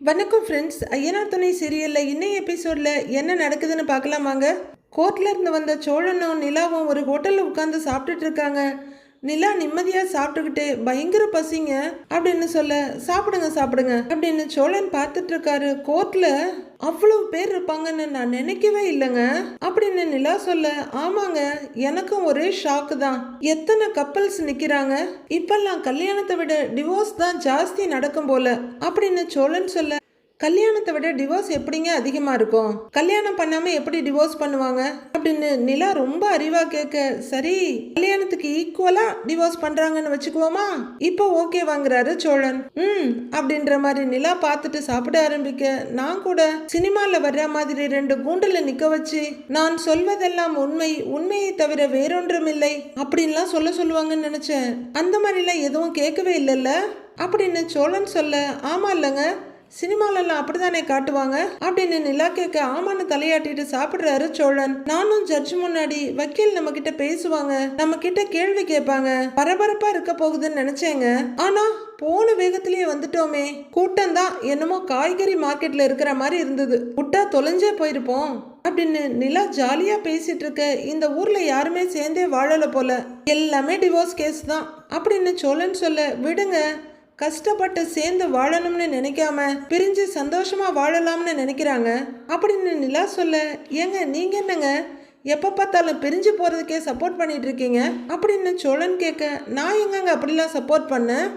வணக்கம் ஃப்ரெண்ட்ஸ். ஐயனார் துணை சீரியலில் இன்னைய எபிசோடில் என்ன நடக்குதுன்னு பார்க்கலாமாங்க. கோர்ட்ல இருந்து வந்த சோழனும் நிலாவும் ஒரு ஹோட்டலில் உட்காந்து சாப்பிட்டுட்டு இருக்காங்க. நிலா நிம்மதியாக சாப்பிட்டுக்கிட்டு பயங்கர பசிங்க அப்படின்னு சொல்ல, சாப்பிடுங்க சாப்பிடுங்க அப்படின்னு சோழன் பார்த்துட்டு இருக்காரு. கோர்ட்ல அவ்வளவு பேர் இருப்பாங்கன்னு நான் நினைக்கவே இல்லைங்க அப்படின்னு நிலா சொல்ல, ஆமாங்க எனக்கும் ஒரே ஷாக்கு தான். எத்தனை கப்பல்ஸ் நிக்கிறாங்க, இப்பெல்லாம் கல்யாணத்தை விட டிவோர்ஸ் தான் ஜாஸ்தி நடக்கும் போல அப்படின்னு சோழன் சொல்ல, கல்யாணத்தை விட டிவோர்ஸ் எப்படிங்க அதிகமா இருக்கும், கல்யாணம் பண்ணாம எப்படி டிவோர்ஸ் பண்ணுவாங்க அப்படின்னு நிலா ரொம்ப அறிவா கேட்க, சரி கல்யாணத்துக்கு ஈக்குவலா டிவோர்ஸ் பண்றாங்கன்னு வச்சுக்குவோமா, இப்போ ஓகே வாங்குறாரு சோழன். அப்படின்ற மாதிரி நிலா பார்த்துட்டு சாப்பிட ஆரம்பிக்க, நான் கூட சினிமால வர்ற மாதிரி ரெண்டு கூண்டுல நிக்க வச்சு நான் சொல்வதெல்லாம் உண்மை, உண்மையை தவிர வேறொன்றும் இல்லை அப்படின்லாம் சொல்லுவாங்கன்னு நினைச்சேன். அந்த மாதிரிலாம் எதுவும் கேட்கவே இல்லைல்ல அப்படின்னு சோழன் சொல்ல, ஆமா இல்லைங்க சினிமாலெல்லாம் அப்படித்தானே காட்டுவாங்க அப்படின்னு நிலா கேட்க, ஆமான்னு தலையாட்டிட்டு சாப்பிடுறாரு சோழன். நானும் ஜட்ஜ் முன்னாடி வக்கீல் நம்ம கிட்ட பேசுவாங்க, நம்ம கிட்ட கேள்வி கேட்பாங்க, பரபரப்பா இருக்க போகுதுன்னு நினைச்சேங்க. ஆனா போன வேகத்திலேயே வந்துட்டோமே, கூட்டம் தான் என்னமோ காய்கறி மார்க்கெட்ல இருக்கிற மாதிரி இருந்தது, விட்டா தொலைஞ்சே போயிருப்போம் அப்படின்னு நிலா ஜாலியா பேசிட்டு இருக்க, இந்த ஊர்ல யாருமே சேர்ந்தே வாழல போல, எல்லாமே டிவோர்ஸ் கேஸ் தான் அப்படின்னு சோழன் சொல்ல, விடுங்க கஷ்டப்பட்டு சேர்ந்து வாழணும்னு நினைக்காம பிரிஞ்சு சந்தோஷமா வாழலாம்னு நினைக்கிறாங்க அப்படின்னு நிலா சொல்ல, ஏங்க நீங்க என்னங்க எப்ப பார்த்தாலும் பிரிஞ்சு போறதுக்கே சப்போர்ட் பண்ணிட்டு இருக்கீங்க அப்படின்னு சோழன் கேட்க, நான் எங்கங்க அப்படிலாம் சப்போர்ட் பண்ணேன்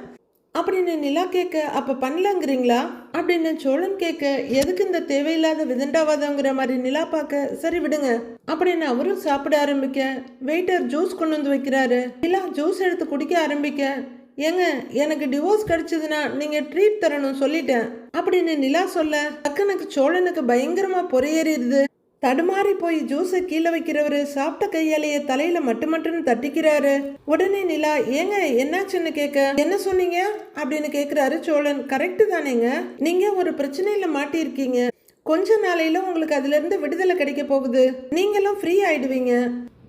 அப்படின்னு நிலா கேட்க, அப்ப பண்ணலங்கிறீங்களா அப்படின்னு சோழன் கேட்க, எதுக்கு இந்த தேவையில்லாத விதண்டாவாதங்கிற மாதிரி நிலா பார்க்க, சரி விடுங்க அப்படின்னு அவரும் சாப்பிட ஆரம்பிக்க, வெயிட்டர் ஜூஸ் கொண்டு வந்து வைக்கிறாரு. நிலா ஜூஸ் எடுத்து குடிக்க ஆரம்பிக்க, ஏங்க எனக்கு டிவோர்ஸ் கிடைச்சதுன்னா நீங்க ட்ரீட் தரணும் சொல்லிட்டேன் அப்படின்னு நிலா சொல்ல, அக்கனுக்கு சோழனுக்கு பயங்கரமா பொறையேறிடுது. தடுமாறி போய் ஜூஸை கீழே வைக்கிறவரு சாப்பிட்ட கையாலேயே தலையில மட்டுன்னு தட்டிக்கிறாரு. உடனே நிலா, ஏங்க என்னாச்சுன்னு கேட்க, என்ன சொன்னீங்க அப்படின்னு கேக்குறாரு சோழன். கரெக்டு தானேங்க, நீங்க ஒரு பிரச்சனையில மாட்டியிருக்கீங்க, கொஞ்ச நாளையில உங்களுக்கு அதுல இருந்து விடுதலை கிடைக்க போகுது, நீங்களும் ஃப்ரீ ஆயிடுவீங்க,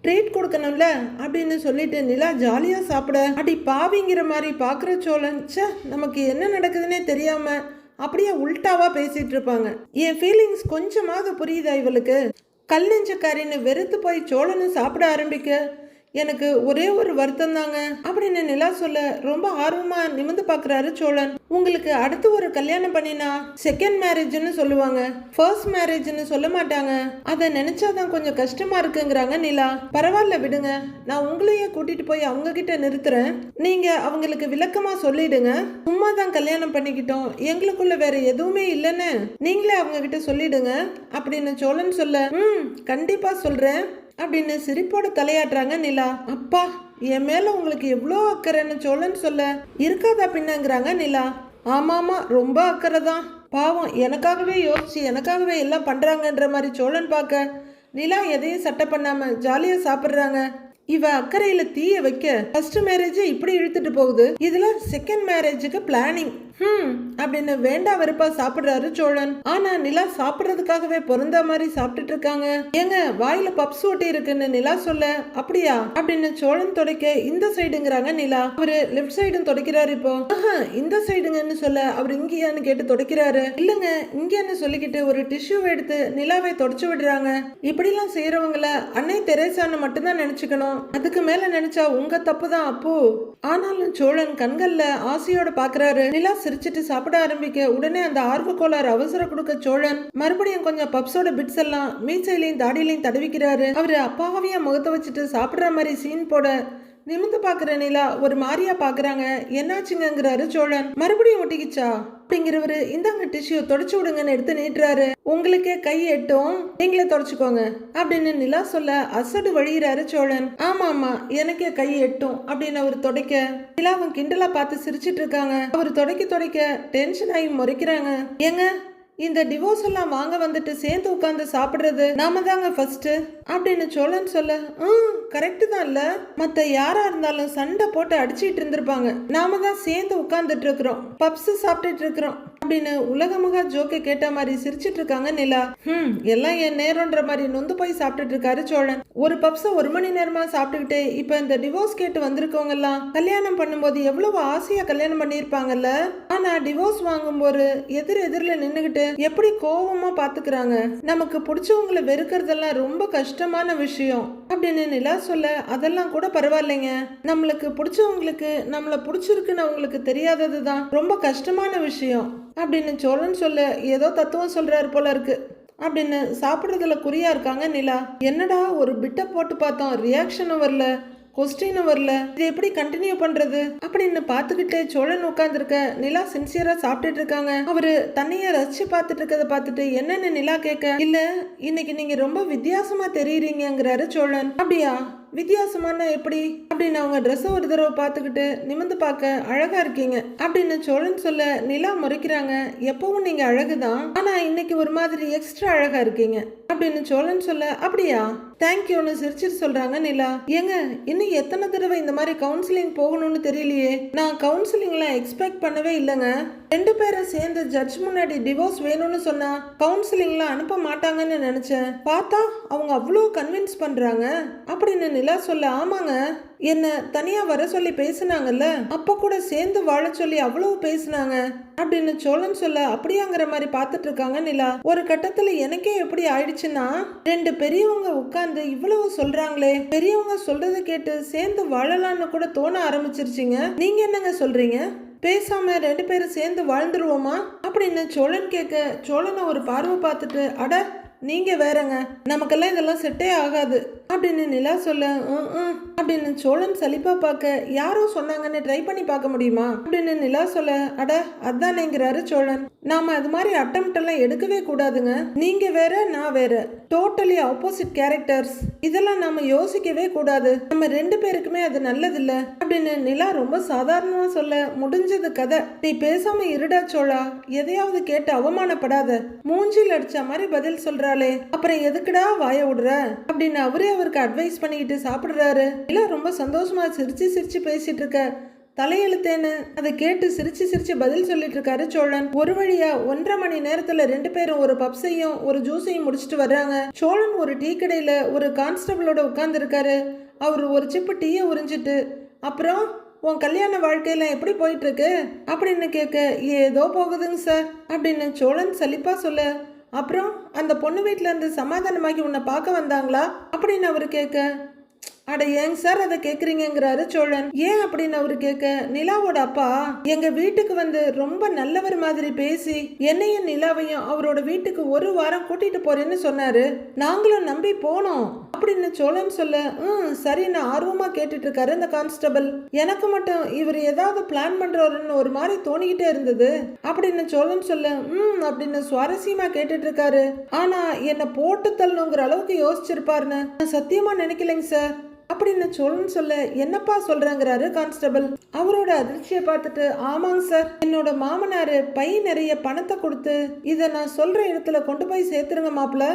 ட்ரீட் கொடுக்கணும்ல அப்படின்னு சொல்லிட்டு நிலா ஜாலியா சாப்பிட, அடி பாவிங்கிற மாதிரி பாக்குற சோழன், சே நமக்கு என்ன நடக்குதுன்னே தெரியாம அப்படியே உல்டாவா பேசிட்டு இருப்பாங்க, என் ஃபீலிங்ஸ் கொஞ்சமாவது புரியுதா இவளுக்கு, கல் நெஞ்சக்காரின்னு வெறுத்து போய் சோழனை சாப்பிட ஆரம்பிக்க, எனக்கு ஒரே ஒரு வருத்தம் தாங்க அப்படின்னு நிலா சொல்ல, ரொம்ப ஆர்வமா நிமிந்து பாக்குறாரு சோழன். உங்களுக்கு அடுத்து ஒரு கல்யாணம் பண்ணினா செகண்ட் மேரேஜ்னு சொல்லுவாங்க, ஃபர்ஸ்ட் மேரேஜ்னு சொல்ல மாட்டாங்க, அதை நினைச்சாதான் கொஞ்சம் கஷ்டமா இருக்குங்கிறாங்க நிலா. பரவாயில்ல விடுங்க, நான் உங்களையே கூட்டிட்டு போய் அவங்க கிட்ட நிறுத்துறேன், நீங்க அவங்களுக்கு விளக்கமா சொல்லிடுங்க, சும்மா தான் கல்யாணம் பண்ணிக்கிட்டோம், எங்களுக்குள்ள வேற எதுவுமே இல்லைன்னு நீங்களே அவங்க கிட்ட சொல்லிடுங்க அப்படின்னு சோழன் சொல்ல, கண்டிப்பா சொல்றேன் அப்படின்னு சிரிப்போட தலையாட்டுறாங்க நிலா. அப்பா என் மேல உங்களுக்கு எவ்வளோ அக்கறைன்னு சோழன் சொல்ல, இருக்காதா பின்னங்கிறாங்க நிலா. ஆமாமா ரொம்ப அக்கறை தான், பாவம் எனக்காகவே யோசிச்சு எனக்காகவே எல்லாம் பண்றாங்கன்ற மாதிரி சோழன் பார்க்க, நிலா எதையும் சட்டை பண்ணாம ஜாலியா சாப்பிடுறாங்க. இவ அக்கறையில தீய வைக்க ஃபர்ஸ்ட் மேரேஜ் இப்படி இழுத்துட்டு போகுது, இதுல செகண்ட் மேரேஜுக்கு பிளானிங் அப்படின்னு வேண்டா வெறுப்பா சாப்பிடுறாரு சோழன். ஆனா நிலா சாப்பிடுறதுக்காகவே பிறந்த மாதிரி சாப்பிட்டுட்டு இருக்காங்க. ஏங்க வாயில பப்ஸ் ஒட்டி இருக்குன்னு நிலா சொல்ல, அப்படியா அப்படின்னு சோழன் துடைக்க, இந்த சைடுங்கிறாங்க நிலா. அவரு லெஃப்ட் சைடும் துடைக்கிறாரு. இப்போ இந்த சைடுங்கன்னு சொல்ல, அவர் இங்கேயான்னு கேட்டு துடைக்கிறாரு. இல்லங்க இங்கன்னு சொல்லிக்கிட்டு ஒரு டிஷ்யூ எடுத்து நிலாவை தொடச்சு விடுறாங்க. இப்படிலாம் செய்யறவங்கள அன்னை தெரேசான்னு மட்டும்தான் நினைச்சுக்கணும், அதுக்கு மேல நினைச்சா உங்க தப்பு தான் அப்போ. ஆனாலும் சோழன் கண்கள்ல ஆசையோட பாக்குறாரு. நிலா சிரிச்சிட்டு சாப்பிட ஆரம்பிக்க, உடனே அந்த ஆர்வ கோளாறு அவசர கொடுக்க சோழன் மறுபடியும் கொஞ்சம் பப்ஸோட பிட்ஸ் எல்லாம் மீசையிலையும் தாடியிலையும் தடவிக்கிறாரு. அவரு அப்பாவியா முகத்தை வச்சுட்டு சாப்பிடுற மாதிரி சீன் போட, நிமிந்து பாக்குற நிலா ஒரு மாதிரியா பாக்குறாங்க. என்னாச்சுங்கிறாரு சோழன். மறுபடியும் ஒட்டிக்கிச்சா அப்படிங்கிறவரு, இந்தாங்க டிஷ்யூ தொடச்சு விடுங்கன்னு எடுத்து நீட்டுறாரு. உங்களுக்கே கை எட்டும், நீங்களே தொடச்சுக்கோங்க அப்படின்னு நிலா சொல்ல, அசடு வழிகிறாரு சோழன். ஆமா ஆமா எனக்கே கை எட்டும் அப்படின்னு அவர் தொடக்க, நிலாவும் கிண்டலா பார்த்து சிரிச்சிட்டு இருக்காங்க. அவர் தொடக்க டென்ஷன் ஆகி முறைக்கிறாங்க. ஏங்க இந்த டிவோர்ஸ் எல்லாம் வாங்க வந்துட்டு சேர்ந்து உட்கார்ந்து சாப்பிடுறது நாம தாங்க ஃபர்ஸ்ட் அப்படின்னு சோழன் சொல்ல, கரெக்டு தான் இல்ல, மத்த யாரா இருந்தாலும் சண்டை போட்டு அடிச்சிட்டு இருந்திருப்பாங்க, நாம தான் சேர்ந்து உட்கார்ந்துட்டு இருக்கிறோம், பப்ஸ் சாப்பிட்டுட்டு இருக்கிறோம், அப்படின்னு உலகமுக ஜோக்கை கேட்ட மாதிரி சிரிச்சிட்டு இருக்காங்க நிலா. எல்லாம் என் நேரம்ன்ற மாதிரி நொந்து போய் சாப்பிட்டுட்டு இருக்காரு சோழன். ஒரு பப்ஸ 1 மணி நேரமா சாப்பிட்டுக்கிட்டே இப்ப இந்த டிவோர்ஸ் கேட்டு வந்திருக்கவங்க எல்லாம் கல்யாணம் பண்ணும்போது எவ்வளவு ஆசையா கல்யாணம் பண்ணிருப்பாங்கல்ல. ஆனா டிவோர்ஸ் வாங்கும்போது எதிரில நின்னுகிட்டு எப்படி கோவமா பாத்துக்கிறாங்க. நமக்கு பிடிச்சவங்களை வெறுக்கிறதெல்லாம் ரொம்ப கஷ்டமான விஷயம் அப்படின்னு நிலா சொல்ல, அதெல்லாம் கூட பரவாயில்லைங்க, நம்மளுக்கு பிடிச்சவங்களுக்கு நம்மள பிடிச்சிருக்குன்னு அவங்களுக்கு தெரியாததுதான் ரொம்ப கஷ்டமான விஷயம் அப்படின்னு சோழன் சொல்ல, ஏதோ தத்துவம் சொல்றாரு போல இருக்கு அப்படின்னு சாப்பிட்றதுல குறியா இருக்காங்க நிலா. என்னடா ஒரு பிட்டை போட்டு பார்த்தோம், ரியாக்ஷனும் வரல, கொஸ்டினும் வரல, இது எப்படி கண்டினியூ பண்றது அப்படின்னு பார்த்துக்கிட்டு சோழன் உட்காந்துருக்க. நிலா சின்சியரா சாப்பிட்டுட்டு இருக்காங்க. அவரு தண்ணிய ரசிச்சு பார்த்துட்டு இருக்கத பார்த்துட்டு என்னன்னு நிலா கேட்க, இல்ல இன்னைக்கு நீங்க ரொம்ப வித்தியாசமா தெரியுறீங்கிறாரு சோழன். அப்படியா, வித்தியாசமான எப்படி அப்படின்னு அவங்க ட்ரெஸ்ஸை ஒரு தடவை பார்த்துக்கிட்டு நிமிந்து பார்க்க அழகா இருக்கீங்க அப்படின்னு சோழன் சொல்ல, நிலா முறைக்கிறாங்க. எப்பவும் நீங்க அழகுதான், ஆனா இன்னைக்கு ஒரு மாதிரி எக்ஸ்ட்ரா அழகா இருக்கீங்க அப்படின்னு சோழன் சொல்ல, அப்படியா தேங்க்யூன்னு சிரிச்சிட்டு சொல்றாங்க நிலா. ஏங்க இன்னும் எத்தனை தடவை இந்த மாதிரி கவுன்சிலிங் போகணும்னு தெரியலையே. நான் கவுன்சிலிங்லாம் எக்ஸ்பெக்ட் பண்ணவே இல்லைங்க. 2 பேரும் சேர்ந்து ஜட்ஜ் முன்னாடி டிவோர்ஸ் வேணும்னு சொன்னா கவுன்சிலிங்லாம் அனுப்ப மாட்டாங்கன்னு நினைச்சேன். பார்த்தா அவங்க அவ்வளோ கன்வின்ஸ் பண்றாங்க அப்படின்னு நிலா சொல்ல, ஆமாங்க என்ன தனியா வர சொல்லி பேசினாங்கல்ல, அப்ப கூட சேர்ந்து வாழ சொல்லி அவ்வளவு பேசினாங்க அப்படின்னு சோழன் சொல்ல, அப்படியாங்கிற மாதிரி பார்த்துட்டு இருக்காங்க நிலா. ஒரு கட்டத்துல எனக்கே எப்படி ஆயிடுச்சுன்னா, 2 பெரியவங்க உட்கார்ந்து இவ்வளவு சொல்றாங்களே, பெரியவங்க சொல்றதை கேட்டு சேர்ந்து வாழலான்னு கூட தோண ஆரம்பிச்சிருச்சுங்க. நீங்க என்னங்க சொல்றீங்க, பேசாம 2 பேரும் சேர்ந்து வாழ்ந்துருவோமா அப்படின்னு சோழன் கேட்க, சோழனை ஒரு பார்வை பார்த்துட்டு, அட நீங்க வேறங்க, நமக்கெல்லாம் இதெல்லாம் செட்டே ஆகாது அப்படின்னு நிலா சொல்ல, அப்படின்னு சோழன் சலிப்பா பார்க்க, யாரோ சொன்னாங்கன்னு ட்ரை பண்ணி பார்க்க முடியுமா அப்படின்னு நிலா சொல்ல, அட அதானேங்கிறாரு சோழன். நாம அது மாதிரி அட்டெம்ப்ட் எல்லாம் எடுக்கவே கூடாதுங்க. நீங்க வேற நான் வேற, டோட்டலி ஆப்போசிட் கேரக்டர்ஸ், இதெல்லாம் நாம யோசிக்கவே கூடாது. நம்ம 2 பேருக்குமே அது நல்லதில்ல அப்படின்னு நிலா ரொம்ப சாதாரணமா சொல்ல, முடிஞ்சது கதை, நீ பேசாம இருடா சோழா, எதையாவது கேட்டு அவமானப்படாத, மூஞ்சில் அடிச்ச மாதிரி பதில் சொல்றாளே, அப்புறம் எதுக்குடா வாய விடுற அப்படின்னு அவரே அவருக்கு அட்வைஸ் பண்ணிக்கிட்டு சாப்பிடுறாரு. இல்ல ரொம்ப சந்தோஷமா சிரிச்சு சிரிச்சு பேசிட்டு இருக்க. தலையெழுத்தேன்னு அதை கேட்டு சிரிச்சு சிரிச்சு பதில் சொல்லிட்டு இருக்காரு சோழன். ஒரு வழியா 1.5 மணி நேரத்துல 2 பேரும் ஒரு பப்ஸையும் ஒரு ஜூஸையும் முடிச்சுட்டு வர்றாங்க. சோழன் ஒரு டீ கடையில ஒரு கான்ஸ்டபிளோட உட்கார்ந்து இருக்காரு. அவர் ஒரு சிப்பு டீயை உறிஞ்சிட்டு, அப்புறம் உன் கல்யாண வாழ்க்கையெல்லாம் எப்படி போயிட்டு இருக்கு அப்படின்னு கேட்க, ஏதோ போகுதுங்க சார் அப்படின்னு சோழன் சலிப்பா சொல்ல, அப்புறம் அந்த பொண்ணு வீட்டுல இருந்து சமாதானமாக்கி உன்னை பார்க்க வந்தாங்களா அப்படின்னு அவரு கேட்க, அட ஏங்க சார் அதை கேக்குறீங்கிறாரு சோழன். ஏன் அப்படின்னு அவரு கேட்க, நிலாவோட அப்பா எங்க வீட்டுக்கு வந்து ரொம்ப நல்லவர் மாதிரி பேசி என்னையும் நிலாவையும் அவரோட வீட்டுக்கு 1 வாரம் கூட்டிட்டு போறேன்னு சொன்னாரு. நாங்களும் நம்பி போனோம் அப்படின்னு சோழன் சொல்ல, சரி நான் ஆர்வமா கேட்டுட்டு இருக்காரு இந்த கான்ஸ்டபிள். எனக்கு மட்டும் இவர் ஏதாவது பிளான் பண்றாருன்னு ஒரு மாதிரி தோணிக்கிட்டே இருந்தது அப்படின்னு சோழன் சொல்ல, அப்படின்னு சுவாரஸ்யமா கேட்டுட்டு இருக்காரு. ஆனா என்ன போட்டு தள்ளணுங்கிற அளவுக்கு யோசிச்சிருப்பாருன்னு நான் சத்தியமா நினைக்கலைங்க சார் அப்படின்னு சோழன் சொல்ல, என்னப்பா சொல்றேங்கிறாரு கான்ஸ்டபிள். அவரோட அதிர்ச்சியை பார்த்துட்டு, ஆமாங்க சார், என்னோட மாமனாரு பை நிறைய பணத்தை கொடுத்து இதை நான் சொல்ற இடத்துல கொண்டு போய் சேர்த்துருங்க மாப்பிள்ள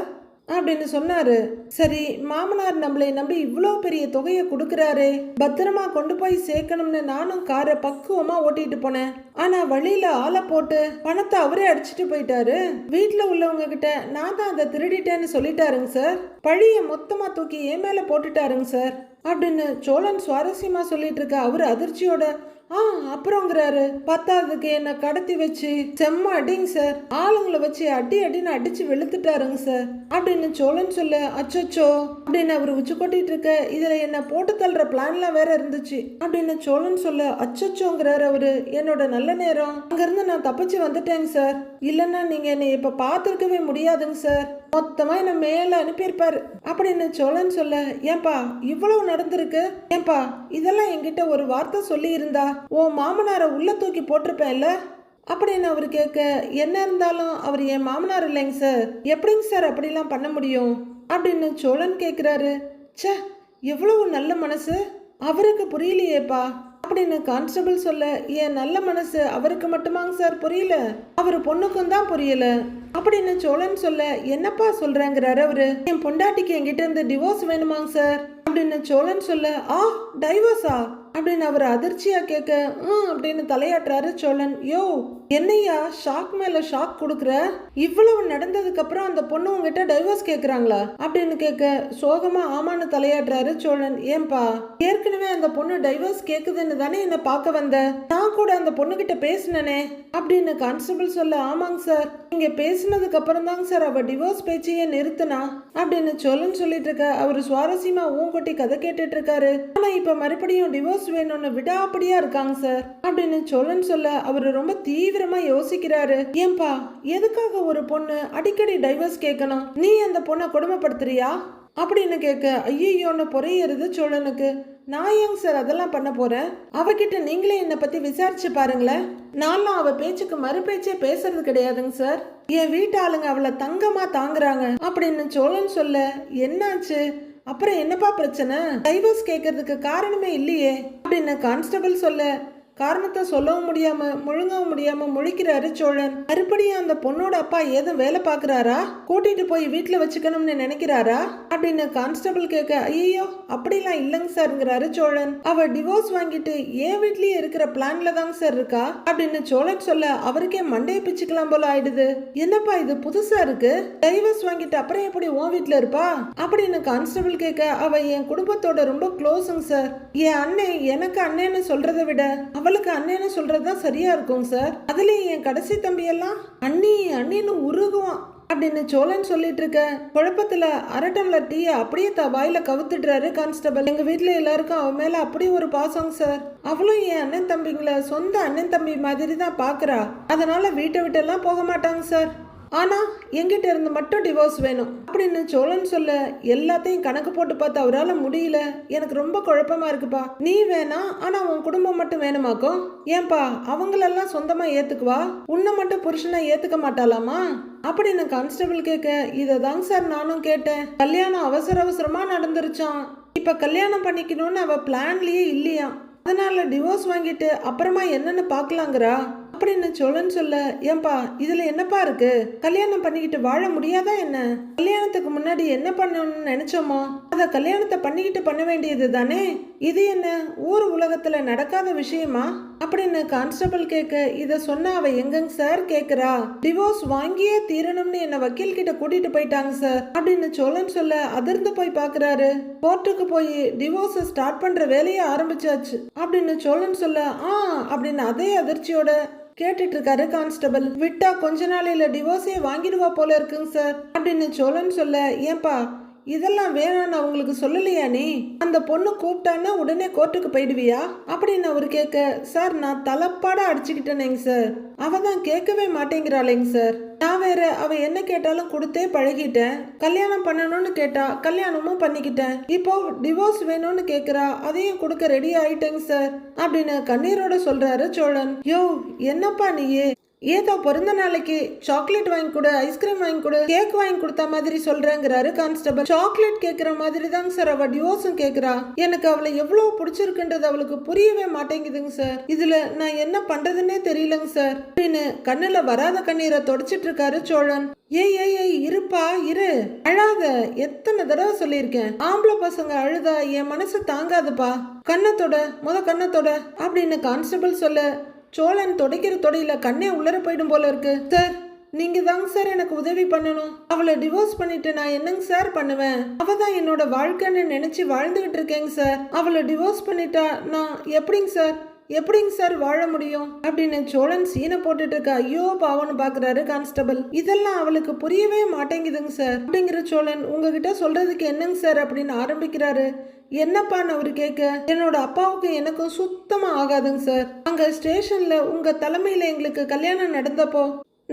அப்படின்னு சொன்னாரு. சரி, மாமனார் நம்மளை நம்பி இவ்வளோ பெரிய தொகையை கொடுக்கறாரே, பத்திரமா கொண்டு போய் சேர்க்கணும்னு நானும் காரை பக்குவமா ஓட்டிட்டு போனேன். ஆனா வழியில ஆளை போட்டு பணத்தை அவரே அடிச்சுட்டு போயிட்டாரு. வீட்டுல உள்ளவங்க கிட்ட நான் தான் அதை திருடிட்டேன்னு சொல்லிட்டாருங்க சார். பழிய மொத்தமா தூக்கி என் மேல போட்டுட்டாருங்க சார் அப்படின்னு சோழன் சுவாரஸ்யமா சொல்லிட்டு இருக்க. அவரு அதிர்ச்சியோட, அப்புறங்கிறாரு, பத்தாவதுக்கு என்ன கடத்தி வச்சு செம்ம அடிங்க சார், ஆளுங்களை வச்சு அடின்னு அடிச்சு வெளுத்துட்டாருங்க சார் அப்படின்னு சோழன் சொல்ல, அச்சோ அப்படின்னு அவரு உச்சி கொட்டிட்டு இருக்க. இதுல என்ன போட்டு தள்ளுற பிளான்லாம் வேற இருந்துச்சு அப்படின்னு சோழன் சொல்ல, அச்சோங்கிறாரு அவரு. என்னோட நல்ல நேரம், அங்கிருந்து நான் தப்பிச்சு வந்துட்டேங்க சார், இல்லைன்னா நீங்க என்னை இப்ப பார்த்துருக்கவே முடியாதுங்க சார், மொத்தமா என்ன மேல அனுப்பியிருப்பாரு அப்படின்னு சோழன் சொல்ல, ஏன்பா இவ்வளவு நடந்திருக்கு, ஏன்பா இதெல்லாம் என்கிட்ட ஒரு வார்த்தை சொல்லி இருந்தா உன் மாமனாரை உள்ள தூக்கி போட்டிருப்பேன்ல அப்படின்னு அவரு கேட்க, என்ன இருந்தாலும் அவர் என் மாமனார் இல்லைங்க சார், எப்படிங்க சார் அப்படிலாம் பண்ண முடியும் அப்படின்னு சோழன் கேட்கிறாரு. ச்சே, எவ்வளவு நல்ல மனசு, அவருக்கு புரியலையேப்பா அப்படின்னு கான்ஸ்டபிள் சொல்ல, என் நல்ல மனசு அவருக்கு மட்டுமாங்க சார் புரியல, அவர் பொண்ணுக்கும் தான் புரியல அப்படின்னு சோழன் சொல்ல, என்னப்பா சொல்றாங்கிறாரு அவரு. என் பொண்டாட்டிக்கு என்கிட்ட இருந்து டிவோர்ஸ் வேணுமாங்க சார் அப்படின்னு சோழன் சொல்ல, டைவோர்ஸா அப்படின்னு அவர் அதிர்ச்சியா கேட்க அப்படின்னு தலையாட்டுறாரு சோழன். யோ என்னையா ஷாக் மேல ஷாக் கொடுக்குற? இவ்வளவு நடந்ததுக்கு அப்புறம் அந்த பொண்ணு உங்ககிட்ட டைவர்ஸ் கேக்குறாங்களா அப்படின்னு கேட்க சோகமா ஆமான்னு தலையாட்டுறாரு சோழன். ஏன்பா ஏற்கனவே அந்த பொண்ணு டைவர்ஸ் கேக்குதுன்னு தானே என்ன பார்க்க வந்த? நான் கூட அந்த பொண்ணு கிட்ட பேசினனே அப்படின்னு கான்ஸ்டபிள் சொல்ல. ஆமாங்க சார், நீங்க பேசினதுக்கு அப்புறம் தாங்க சார் அவ டிவோர்ஸ் பேச்சையே நிறுத்தினா அப்படின்னு சோழன் சொல்லிட்டு இருக்க. அவரு சுவாரஸ்யமா ஊங்கொட்டி கதை கேட்டுட்டு இருக்காரு. ஆனா இப்ப மறுபடியும் டிவோர்ஸ் வேணும்னு விடாப்படியா இருக்காங்க சார் அப்படின்னு சோழன் சொல்ல அவரு ரொம்ப தீவிரமா யோசிக்கிறாரு. ஏன்பா எதுக்காக ஒரு பொண்ணு அடிக்கடி டைவர்ஸ் கேட்கணும்? நீ அந்த பொண்ணை கொடுமைப்படுத்துறியா அப்படின்னு கேட்க ஐயோன்னு பொறையறது சோழனுக்கு. நான் ஏங்க சார் அதெல்லாம் பண்ண போறேன்? அவகிட்ட நீங்களே என்னை பத்தி விசாரிச்சு பாருங்களேன். நான்லாம் அவ பேச்சுக்கு மறு பேச்சே பேசுறது கிடையாதுங்க சார். என் வீட்டு ஆளுங்க அவளை தங்கமா தாங்குறாங்க அப்படின்னு சோழன் சொல்ல. என்னாச்சு அப்புறம் என்னப்பா பிரச்சனை? டைவர்ஸ் கேட்கறதுக்கு காரணமே இல்லையே அப்படின்னு கான்ஸ்டபிள் சொல்ல. காரணத்தை சொல்லவும் முடியாம முழுங்கவும் முடியாம முழிக்கிறாரு சோழன். மறுபடியும் அந்த பொண்ணோட அப்பா ஏதும் வேலை பாக்குறாரா? கூட்டிட்டு போய் வீட்டுல வச்சுக்கணும்னு நினைக்கிறாரா அப்படின்னு கான்ஸ்டபிள் கேட்க ஐயோ அப்படிலாம் இல்லைங்க சார்ங்கிறாரு சோழன். அவ டிவோர்ஸ் வாங்கிட்டு ஏன் வீட்லயே இருக்கிற பிளான்ல தாங்க சார் இருக்கா அப்படின்னு சோழன் சொல்ல அவருக்கே மண்டையை பிச்சுக்கலாம் போல ஆயிடுது. என்னப்பா இது புதுசா இருக்கு? டைவர்ஸ் வாங்கிட்டு அப்புறம் எப்படி உன் வீட்டுல இருப்பா அப்படின்னு கான்ஸ்டபிள் கேட்க அவ என் குடும்பத்தோட ரொம்ப க்ளோஸுங்க சார். என் அண்ணன் எனக்கு அண்ணன்னு சொல்றதை விட அவளுக்கு அண்ணன்னு சொல்றதுதான் சரியா இருக்கும் சார். அதுலயும் என் கடைசி தம்பி எல்லாம் அண்ணி அண்ணின்னு உருகுவான் அப்படின்னு சோழன் சொல்லிட்டு இருக்க. குழப்பத்துல அரை டம்ளர் டீயை அப்படியே வாயில கவுத்துடுறாரு கான்ஸ்டபிள். எங்க வீட்டுல எல்லாருக்கும் அவன் மேல அப்படி ஒரு பாசம் சார். அவளும் என் அண்ணன் தம்பிங்களை சொந்த அண்ணன் தம்பி மாதிரி தான் பாக்குறா. அதனால வீட்டை விட்டெல்லாம் போக மாட்டாங்க சார். ஆனா எங்கிட்ட இருந்து மட்டும் டிவோர்ஸ் வேணும் அப்படின்னு சோழன் சொல்ல எல்லாத்தையும் கணக்கு போட்டு பார்த்து அவரால் முடியல. எனக்கு ரொம்ப குழப்பமா இருக்குப்பா. நீ வேணா ஆனா உன் குடும்பம் மட்டும் வேணுமாக்கும்? ஏன்பா அவங்களெல்லாம் சொந்தமா ஏத்துக்குவா, உன்னை மட்டும் புருஷனா ஏத்துக்க மாட்டாளாமா அப்படின்னு கான்ஸ்டபிள் கேட்க. இதை தாங்க சார் நானும் கேட்டேன். கல்யாணம் அவசர அவசரமா நடந்துருச்சான். இப்ப கல்யாணம் பண்ணிக்கணும்னு அவ பிளான்லயே இல்லையா. அதனால டிவோர்ஸ் வாங்கிட்டு அப்புறமா என்னன்னு பாக்கலாங்கிறா அப்படின்னு சோழன் சொல்ல. ஏன்பா இதுல என்னப்பா இருக்கு? கல்யாணம் பண்ணிக்கிட்டு வாழ முடியாதா என்ன? கல்யாணத்துக்கு முன்னாடி என்ன பண்ணணும்னு நினைச்சோமோ அத கல்யாணத்தை பண்ணிக்கிட்டு பண்ண வேண்டியது தானே. இது என்ன ஊர் உலகத்துல நடக்காத விஷயமா அப்படின்னு கான்ஸ்டபிள் கேட்க. இத சொன்னா அவ எங்கங்க சார் கேக்குறா? டிவோர்ஸ் வாங்கியே தீரணும்னு என்ன வக்கீல் கிட்ட கூட்டிட்டு போயிட்டாங்க சார் அப்படின்னு சோழன் சொல்ல அதிர்ந்து போய் பாக்குறாரு. கோர்ட்டுக்கு போய் டிவோர்ஸ் ஸ்டார்ட் பண்ற வேலையை ஆரம்பிச்சாச்சு அப்படின்னு சோழன் சொல்ல. அப்படின்னு அதே அதிர்ச்சியோட கேட்டுட்டு இருக்காரு கான்ஸ்டபிள். விட்டா கொஞ்ச நாளையில டிவோர்ஸே வாங்கிடுவா போல இருக்குங்க சார் அப்படின்னு சோழன் சொல்ல. ஏன்பா இதெல்லாம் வேணான்னு அவங்களுக்கு சொல்லலையா? நீ அந்த பொண்ணு கூப்பிட்டான்னா உடனே கோர்ட்டுக்கு போயிடுவியா அப்படின்னு அவரு கேட்க. சார் நான் தலைப்பாட அடிச்சுக்கிட்டேனேங்க சார். அவ தான் கேட்கவே மாட்டேங்கிறாளேங்க சார். நான் வேற அவ என்ன கேட்டாலும் கொடுத்தே பழகிட்டேன். கல்யாணம் பண்ணணும்னு கேட்டா கல்யாணமும் பண்ணிக்கிட்டேன். இப்போ டிவோர்ஸ் வேணும்னு கேக்குறா, அதையும் கொடுக்க ரெடி ஆயிட்டேங்க சார் அப்படின்னு கண்ணீரோட சொல்றாரு சோழன். யோ என்னப்பா நீயே ஏதோ பிறந்த நாளைக்கு சாக்லேட் வாங்கி கொடு, ஐஸ்கிரீம் வாங்கி கொடு, கேக் வாங்கி கொடுத்த மாதிரி சொல்றேங்கிறாரு கான்ஸ்டபிள். சாக்லேட் கேட்கிற மாதிரி தாங்க சார் அவ டிவோர்ஸும் கேட்கிறா. எனக்கு அவளை எவ்வளவு பிடிச்சிருக்குன்றது அவளுக்கு புரியவே மாட்டேங்குதுங்க சார். இதுல நான் என்ன பண்றதுன்னே தெரியலங்க சார் அப்படின்னு கண்ணுல வராத கண்ணீரை தொடச்சிட்டு இருக்காரு சோழன். ஏய் இருப்பா இரு, அழாத. எத்தனை தடவை சொல்லியிருக்கேன், ஆம்பளை பசங்க அழுதா என் மனசு தாங்காதுப்பா. கண்ணத்தோட கண்ணத்தோட அப்படின்னு கான்ஸ்டபிள் சொல்ல. சோழன் தொடைக்கிற தொடையில கண்ணே உள்ளர போயிடும் போல இருக்கு. சார் நீங்க தாங்க சார் எனக்கு உதவி பண்ணணும். அவளை டிவோர்ஸ் பண்ணிட்டு நான் என்னங்க சார் பண்ணுவேன்? அவ தான் என்னோட வாழ்க்கைன்னு நினைச்சு வாழ்ந்துகிட்டு இருக்கேங்க சார். அவளை டிவோர்ஸ் பண்ணிட்டா நான் எப்படிங்க சார் வாழ முடியும் அப்படின்னு சோழன் சீனை போட்டுட்டு இருக்க. ஐயோ பாவன்னு பாக்குறாரு கான்ஸ்டபிள். இதெல்லாம் அவளுக்கு புரியவே மாட்டேங்குதுங்க சார் அப்படிங்கிற சோழன் உங்ககிட்ட சொல்றதுக்கு என்னங்க சார் அப்படின்னு ஆரம்பிக்கிறாரு. என்னப்பான்னு அவரு கேட்க. என்னோட அப்பாவுக்கு எனக்கும் சுத்தமா ஆகாதுங்க சார். அங்க ஸ்டேஷன்ல உங்க தலைமையில எங்களுக்கு கல்யாணம் நடந்தப்போ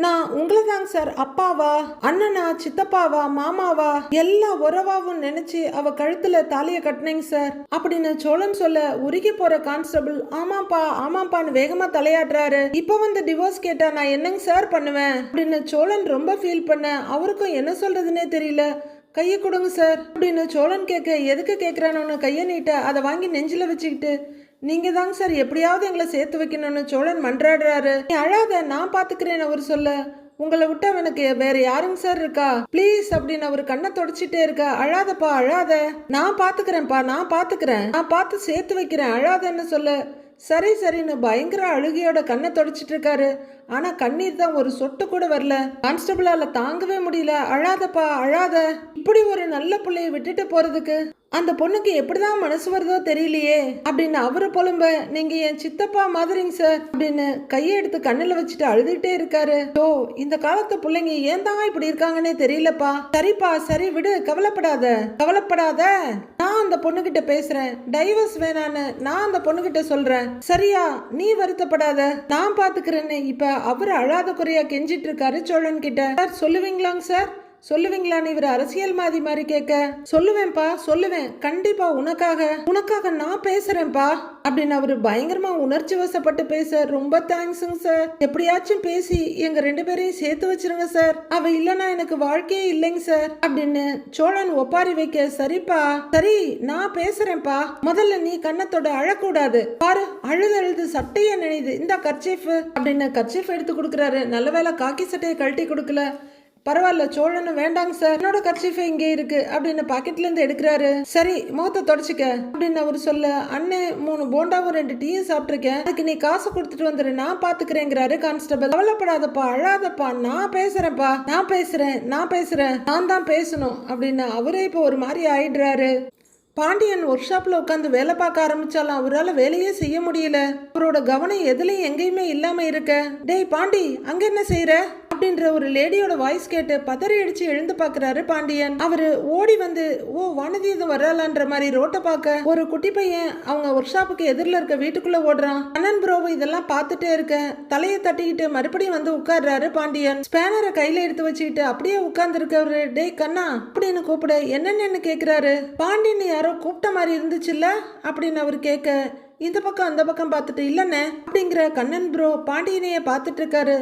நான் உங்களை தாங்க சார் அப்பாவா, அண்ணனா, சித்தப்பாவா, மாமாவா எல்லா உறவாவும் நினைச்சு அவ கழுத்துல தாலிய கட்டினேங்க சார் அப்படின்னு சோழன் சொல்ல. உருகி போற கான்ஸ்டபிள் ஆமாப்பான்னு வேகமா தலையாடுறாரு. இப்ப வந்து டிவோர்ஸ் கேட்டா நான் என்னங்க சார் பண்ணுவேன் அப்படின்னு சோழன் ரொம்ப ஃபீல் பண்ண. அவருக்கும் என்ன சொல்றதுன்னே தெரியல. கையை கொடுங்க சார் அப்படின்னு சோழன் கேட்க. எதுக்கு கேட்கிறானு கையை நீட்ட அதை வாங்கி நெஞ்சில வச்சுக்கிட்டு நீங்க தாங்க சார் எப்படியாவது எங்களை சேர்த்து வைக்கணும்னு சோழன் மன்றாடுறாரு. நீ அழாத, நான் பாத்துக்கிறேன் அவர் சொல்ல. உங்களை விட்டு அவனுக்கு வேற யாருங்க சார் இருக்கா? ப்ளீஸ் அப்படின்னு அவர் கண்ணை தொடச்சிட்டே இருக்க. அழாதப்பா அழாத, நான் பாத்துக்கிறேன்ப்பா, நான் பாத்துக்கிறேன், நான் பார்த்து சேர்த்து வைக்கிறேன், அழாதன்னு சொல்ல சரி சரின்னு பயங்கர அழுகையோட கண்ணை தொடச்சிட்டு இருக்காரு. ஆனா கண்ணீர் தான் ஒரு சொட்டு கூட வரல. கான்ஸ்டபிளால தாங்கவே முடியல. அழாதப்பா அழாத, இப்படி ஒரு நல்ல பிள்ளைய விட்டுட்டு போறதுக்கு அந்த பொண்ணுக்கு எப்படிதான் மனசு வருதோ தெரியலையே அப்படின்னு அவரு புலம்ப. நீங்க என் சித்தப்பா மாதிரிங்க சார் அப்படின்னு கையை எடுத்து கண்ணுல வச்சுட்டு அழுதுகிட்டே இருக்காரு. ஓ, இந்த காலத்து பிள்ளைங்க ஏன் தான் இப்படி இருக்காங்கன்னே தெரியலப்பா. சரிப்பா சரி விடு, கவலைப்படாத கவலைப்படாத, நான் அந்த பொண்ணுகிட்ட பேசுறேன், டைவர்ஸ் வேணான்னு நான் அந்த பொண்ணுகிட்ட சொல்றேன், சரியா? நீ வருத்தப்படாத, நான் பாத்துக்கிறேன்னு இப்ப அவரு அழாத குறையா கெஞ்சிட்டு இருக்காரு சோழன் கிட்ட. சார் சொல்லுவீங்களாங்க சார், சொல்லுவீங்களான்னு இவர் அரசியல் மாதிரி கேட்க. சொல்லுவேன்ப்பா சொல்லுவேன், கண்டிப்பா உனக்காக நான் பேசுறேன்ப்பா அப்படின்னு அவரு பயங்கரமா உணர்ச்சி வசப்பட்டு பேச. ரொம்ப தேங்க்ஸுங்க சார், எப்படியாச்சும் பேசி எங்க 2 பேரையும் சேர்த்து வச்சிருங்க சார், அவ இல்லைன்னா எனக்கு வாழ்க்கையே இல்லைங்க சார் அப்படின்னு சோழன் ஒப்பாரி வைக்க. சரிப்பா சரி, நான் பேசுறேன்ப்பா, முதல்ல நீ கண்ணத்தோட அழக்கூடாது பாரு, அழுது சட்டைய நினைது, இந்த கர்ச்சீஃப் அப்படின்னு கர்ச்சீஃப் எடுத்து கொடுக்குறாரு. நல்ல வேலை காக்கி சட்டையை கழட்டி கொடுக்கல. பரவாயில்ல சோழனும் வேண்டாங்க சார், என்னோட கர்ச்சீஃபே இங்கே இருக்கு அப்படின்னு பாக்கெட்ல இருந்து எடுக்கிறாரு. சரி முகத்தை தொடச்சிக்க அப்படின்னு அவர் சொல்ல. அண்ணே 3 போண்டாவும் 2 டீயும் சாப்பிட்டுருக்கேன், அதுக்கு நீ காசு கொடுத்துட்டு வந்துரு, நான் பாத்துக்கிறேங்கிறாரு கான்ஸ்டபிள். கவலைப்படாதப்பா அழாதப்பா, நான் பேசுறேன்ப்பா, நான் பேசுறேன், நான் தான் பேசணும் அப்படின்னு அவரே இப்போ ஒரு மாதிரி ஆயிடுறாரு. பாண்டியன் ஒர்க் ஷாப்ல உட்காந்து வேலை பார்க்க ஆரம்பிச்சாலும் அவரால் வேலையே செய்ய முடியல. அவரோட கவனம் எதுலையும் எங்கேயுமே இல்லாம இருக்க. டேய் பாண்டி, அங்க என்ன செய்யற அப்படின்ற ஒரு லேடியோட வாய்ஸ் கேட்டு பதறி அடிச்சு எழுந்து பாக்குறாரு பாண்டியன். அவரு ஓடி வந்து, ஓ வானதி இது வராலான்ற மாதிரி ரோட்டை பார்க்க ஒரு குட்டி பையன் அவங்க ஒர்க் ஷாப்புக்கு எதிரில் இருக்க வீட்டுக்குள்ள ஓடுறான். அண்ணன் ப்ரோவை இதெல்லாம் பார்த்துட்டே இருக்க தலையை தட்டிக்கிட்டு மறுபடியும் வந்து உட்கார்றாரு பாண்டியன். ஸ்பேனரை கையில எடுத்து வச்சுக்கிட்டு அப்படியே உட்கார்ந்து இருக்கவரு. டேய் கண்ணா அப்படின்னு கூப்பிட என்னன்னு கேக்குறாரு. பாண்டியன் யாரோ கூப்பிட்ட மாதிரி இருந்துச்சுல்ல அப்படின்னு அவர் கேட்க, இந்த பக்கம் அந்த பக்கம் பார்த்துட்டு இல்லைண்ணே அப்படிங்கிற கண்ணன் ப்ரோ பாண்டியனைய பார்த்துட்டு இருக்காரு.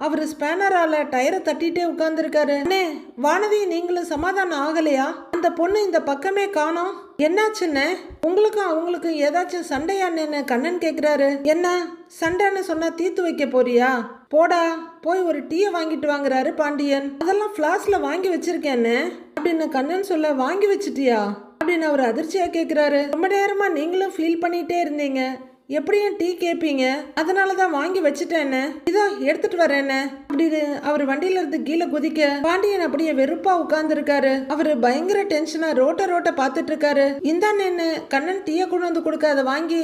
அவரு ஸ்பேனரால டயரை தட்டிட்டே உட்கார்ந்துருக்காரு. அண்ணே வானதி நீங்களும் சமாதானம் ஆகலையா? அந்த பொண்ணு இந்த பக்கமே காணோம், என்னாச்சுன்னு? உங்களுக்கும் அவங்களுக்கும் ஏதாச்சும் சண்டையான்னு கண்ணன் கேக்குறாரு. என்ன சண்டைன்னு சொன்னா தீர்த்து வைக்க போறியா? போடா போய் ஒரு டீயை வாங்கிட்டு வாங்குறாரு பாண்டியன். அதெல்லாம் ஃபிளாஸ்ல வாங்கி வச்சிருக்கேன்னு அப்படின்னு கண்ணன் சொல்ல. வாங்கி வச்சிட்டியா அப்படின்னு அவர் அதிர்ச்சியா கேக்குறாரு. ரொம்ப நேரமா நீங்களும் ஃபீல் பண்ணிட்டே இருந்தீங்க, எப்படியும் டீ கேட்பீங்க, அதனாலதான் வாங்கி வச்சுட்டேன்னு, இதோ எடுத்துட்டு வரேன்னு அப்படின்னு அவர் வண்டியில இருந்து கீழே குதிக்க. பாண்டியன் அப்படியே வெறுப்பா உட்கார்ந்து இருக்காரு. அவரு பயங்கர டென்ஷனா ரோட்ட பார்த்துட்டு இருக்காரு. இந்தான்னு கண்ணன் டீயை கொண்டு வந்து கொடுக்க அதை வாங்கி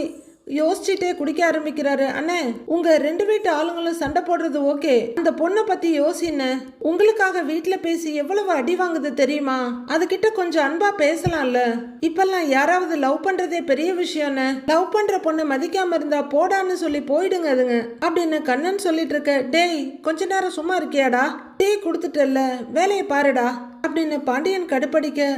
யோசிச்சுட்டே குடிக்க ஆரம்பிக்கிறாரு. அண்ணே உங்க 2 வீட்டு ஆளுங்களும் சண்டை போடுறது ஓகே, அந்த பொண்ணை பத்தி யோசின்னு, உங்களுக்காக வீட்டுல பேசி எவ்வளவு அடி வாங்குது தெரியுமா? அதுகிட்ட கொஞ்சம் அன்பா பேசலாம்ல. இப்பெல்லாம் யாராவது லவ் பண்றதே பெரிய விஷயம்னு, லவ் பண்ற பொண்ணு மதிக்காம இருந்தா போடான்னு சொல்லி போயிடுங்க அதுங்க அப்படின்னு கண்ணன் சொல்லிட்டு இருக்க. டேய் கொஞ்ச நேரம் சும்மா இருக்கியாடா, டீ கொடுத்துட்டல்ல, வேலையை பாருடா அப்படின்னு பாண்டியன் கடுப்படிக்க.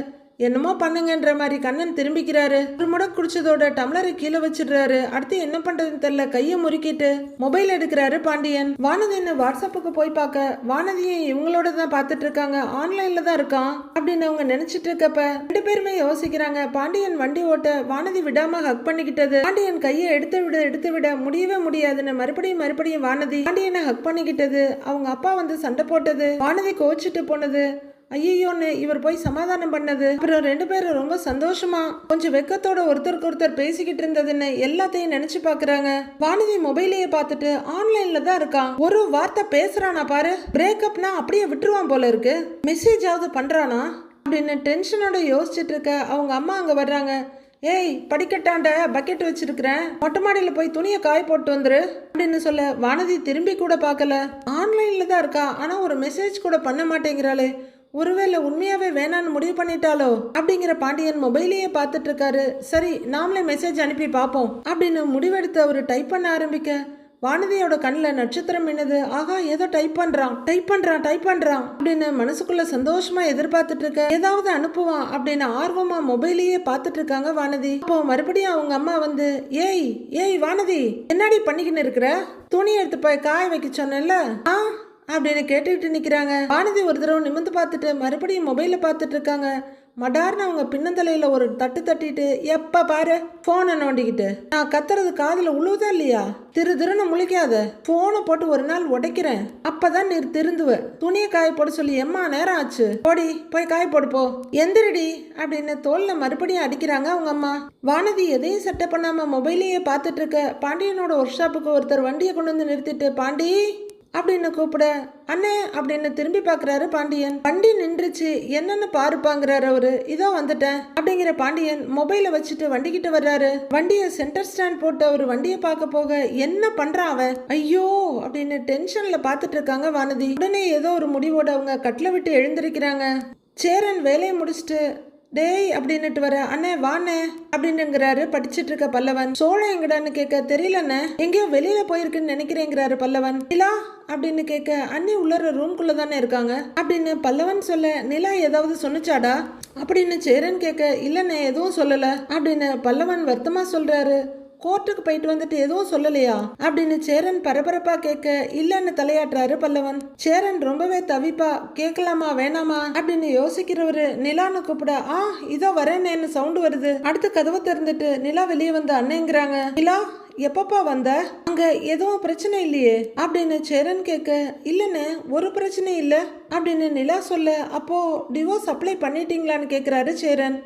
என்னமோ பண்ணுங்கன்ற மாதிரி கண்ணன் திரும்பிக்கிறாரு. ஒரு முடக்கு குடிச்சதோட டம்ளரை கீழே வச்சிடுறாரு. அடுத்து என்ன பண்றதுன்னு தெரியல கையை முறுக்கிட்டு மொபைல் எடுக்கிறாரு பாண்டியன். வானதின்னு வாட்ஸ்அப்புக்கு போய் பார்க்க வானதியை இவங்களோட தான் பார்த்துட்டு இருக்காங்க, ஆன்லைன்ல தான் இருக்கான் அப்படின்னு அவங்க நினைச்சிட்டு இருக்கப்ப 2 பேருமே யோசிக்கிறாங்க. பாண்டியன் வண்டி ஓட்ட வானதி விடாம ஹக் பண்ணிக்கிட்டது. பாண்டியன் கையை எடுத்து விட முடியவே முடியாதுன்னு மறுபடியும் வானதி பாண்டியனை ஹக் பண்ணிக்கிட்டது. அவங்க அப்பா வந்து சண்டை போட்டது, வானதி கோச்சிட்டு போனது, ஐயோன்னு இவர் போய் சமாதானம் பண்ணது, அப்புறம் 2 பேரும் ரொம்ப சந்தோஷமா கொஞ்சம் வெக்கத்தோட ஒருத்தருக்கு ஒருத்தர் பேசிக்கிட்டு இருந்ததுன்னு எல்லாத்தையும் நினைச்சு பாக்குறாங்க. வானதி மொபைலையே பார்த்துட்டு ஆன்லைன்ல தான் இருக்கான், ஒரு வார்த்தை பேசுறானா பாரு, பிரேக்கப்னா அப்படியே விட்டுருவான் போல இருக்கு, மெசேஜ் ஆவது பண்றானா அப்படின்னு டென்ஷனோட யோசிச்சுட்டு இருக்க. அவங்க அம்மா அங்க வர்றாங்க. ஏய் படிக்கட்டாண்ட பக்கெட் வச்சிருக்கிறேன், மொட்டை மாடியில போய் துணியை காய போட்டு வந்துரு அப்படின்னு சொல்ல. வானதி திரும்பி கூட பார்க்கல, ஆன்லைன்ல தான் இருக்கா, ஆனா ஒரு மெசேஜ் கூட பண்ண மாட்டேங்கிறாளே, ஒருவேளை உண்மையாவே வேணான்னு முடிவு பண்ணிட்டாலோ அப்படிங்கிற பாண்டியன் மொபைலையே பார்த்துட்டு இருக்காரு. சரி நாமளே மெசேஜ் அனுப்பி பார்ப்போம் அப்படின்னு முடிவெடுத்து அவரு டைப் பண்ண ஆரம்பிக்க வானதியோட கண்ணில் நட்சத்திரம் என்னது. ஆகா ஏதோ டைப் பண்றான் அப்படின்னு மனசுக்குள்ள சந்தோஷமா எதிர்பார்த்துட்டு இருக்க. ஏதாவது அனுப்புவான் அப்படின்னு ஆர்வமா மொபைலையே பார்த்துட்டு இருக்காங்க வானதி. அப்போ மறுபடியும் அவங்க அம்மா வந்து, ஏய் வானதி என்னடி பண்ணிக்கின்னு இருக்கிற, துணி எடுத்து போய் காய வைக்க சொன்னேன்ல அப்படின்னு கேட்டுக்கிட்டு நிக்கிறாங்க. வானதி ஒரு தடவை நிமிந்து பார்த்துட்டு மறுபடியும் மொபைல பார்த்துட்டு இருக்காங்க. மடார்னு அவங்க பின்னந்தலையில ஒரு தட்டு தட்டிட்டு எப்ப பாரு போனை நோண்டிக்கிட்டு நான் கத்துறது காதுல உழுவுதா இல்லையா? திருன்னு முழிக்காத. போனை போட்டு ஒரு நாள் உடைக்கிறேன், அப்பதான் நீ திருந்துவ. துணியை காய போட சொல்லி எம்மா நேரம் ஆச்சு, போடி போய் காய போடு போ, எந்திரடி அப்படின்னு தோல்ல மறுபடியும் அடிக்கிறாங்க அவங்க அம்மா. வானதி எதையும் செட்டப் பண்ணாம மொபைலையே பார்த்துட்டு இருக்க பாண்டியனோட ஒர்க் ஷாப்புக்கு ஒருத்தர் வண்டியை கொண்டு வந்து நிறுத்திட்டு பாண்டி அப்படின்னு கூப்பிட அண்ணே அப்படின்னு திரும்பி பார்க்குறாரு பாண்டியன். வண்டி நின்றுச்சு, என்னன்னு பாருப்பாங்கிறாரு அவரு. இதோ வந்துட்டேன் அப்படிங்கிற பாண்டியன் மொபைலை வச்சுட்டு வண்டிக்கிட்ட வர்றாரு. வண்டியை சென்டர் ஸ்டாண்ட் போட்டு அவர் வண்டியை பார்க்க போக என்ன பண்றான் அவன், ஐயோ அப்படின்னு டென்ஷன்ல பார்த்துட்டு இருக்காங்க வானதி. உடனே ஏதோ ஒரு முடிவோட அவங்க கட்டில விட்டு எழுந்திருக்கிறாங்க. சேரன் வேலையை முடிச்சுட்டு டேய் அப்படின்னுட்டு வர அண்ணே வாண்ணே அப்படின்னுங்கிறாரு படிச்சுட்டு இருக்க பல்லவன். சோழன் எங்கடான்னு கேட்க தெரியலண்ணே, எங்கேயோ வெளியில போயிருக்குன்னு நினைக்கிறேங்கிறாரு பல்லவன். நிலா அப்படின்னு கேட்க அண்ணி உள்ளற ரூம்குள்ள தானே இருக்காங்க அப்படின்னு பல்லவன் சொல்ல நிலா ஏதாவது சொன்னிச்சாடா அப்படின்னு சேரன் கேட்க இல்லண்ணே எதுவும் சொல்லல அப்படின்னு பல்லவன் வருத்தமா சொல்றாரு. கோர்ட்டுக்கு போயிட்டு வந்துட்டு எதுவும் சொல்லலையா அப்படின்னு சேரன் பரபரப்பா கேட்க இல்லன்னு தலையாட்டுறாரு பல்லவன். சேரன் ரொம்பவே தவிப்பா கேட்கலாமா வேணாமா அப்படின்னு யோசிக்கிறவரு நிலான்னு கூப்பிட இதோ வரேன்னு சவுண்ட் வருது. அடுத்து கதவை திறந்துட்டு நிலா வெளியே வந்து அண்ணேங்கிறாங்க. நிலா எப்பப்பா வந்த, அங்க எதுவும் பிரச்சனை இல்லையே அப்படின்னு சேரன் கேட்க இல்லன்னு ஒரு பிரச்சனை இல்ல அப்படின்னு நிலா சொல்ல அப்போ டிவோர்ஸ் அப்ளை பண்ணிட்டீங்களான்னு கேக்குறாரு சேரன்.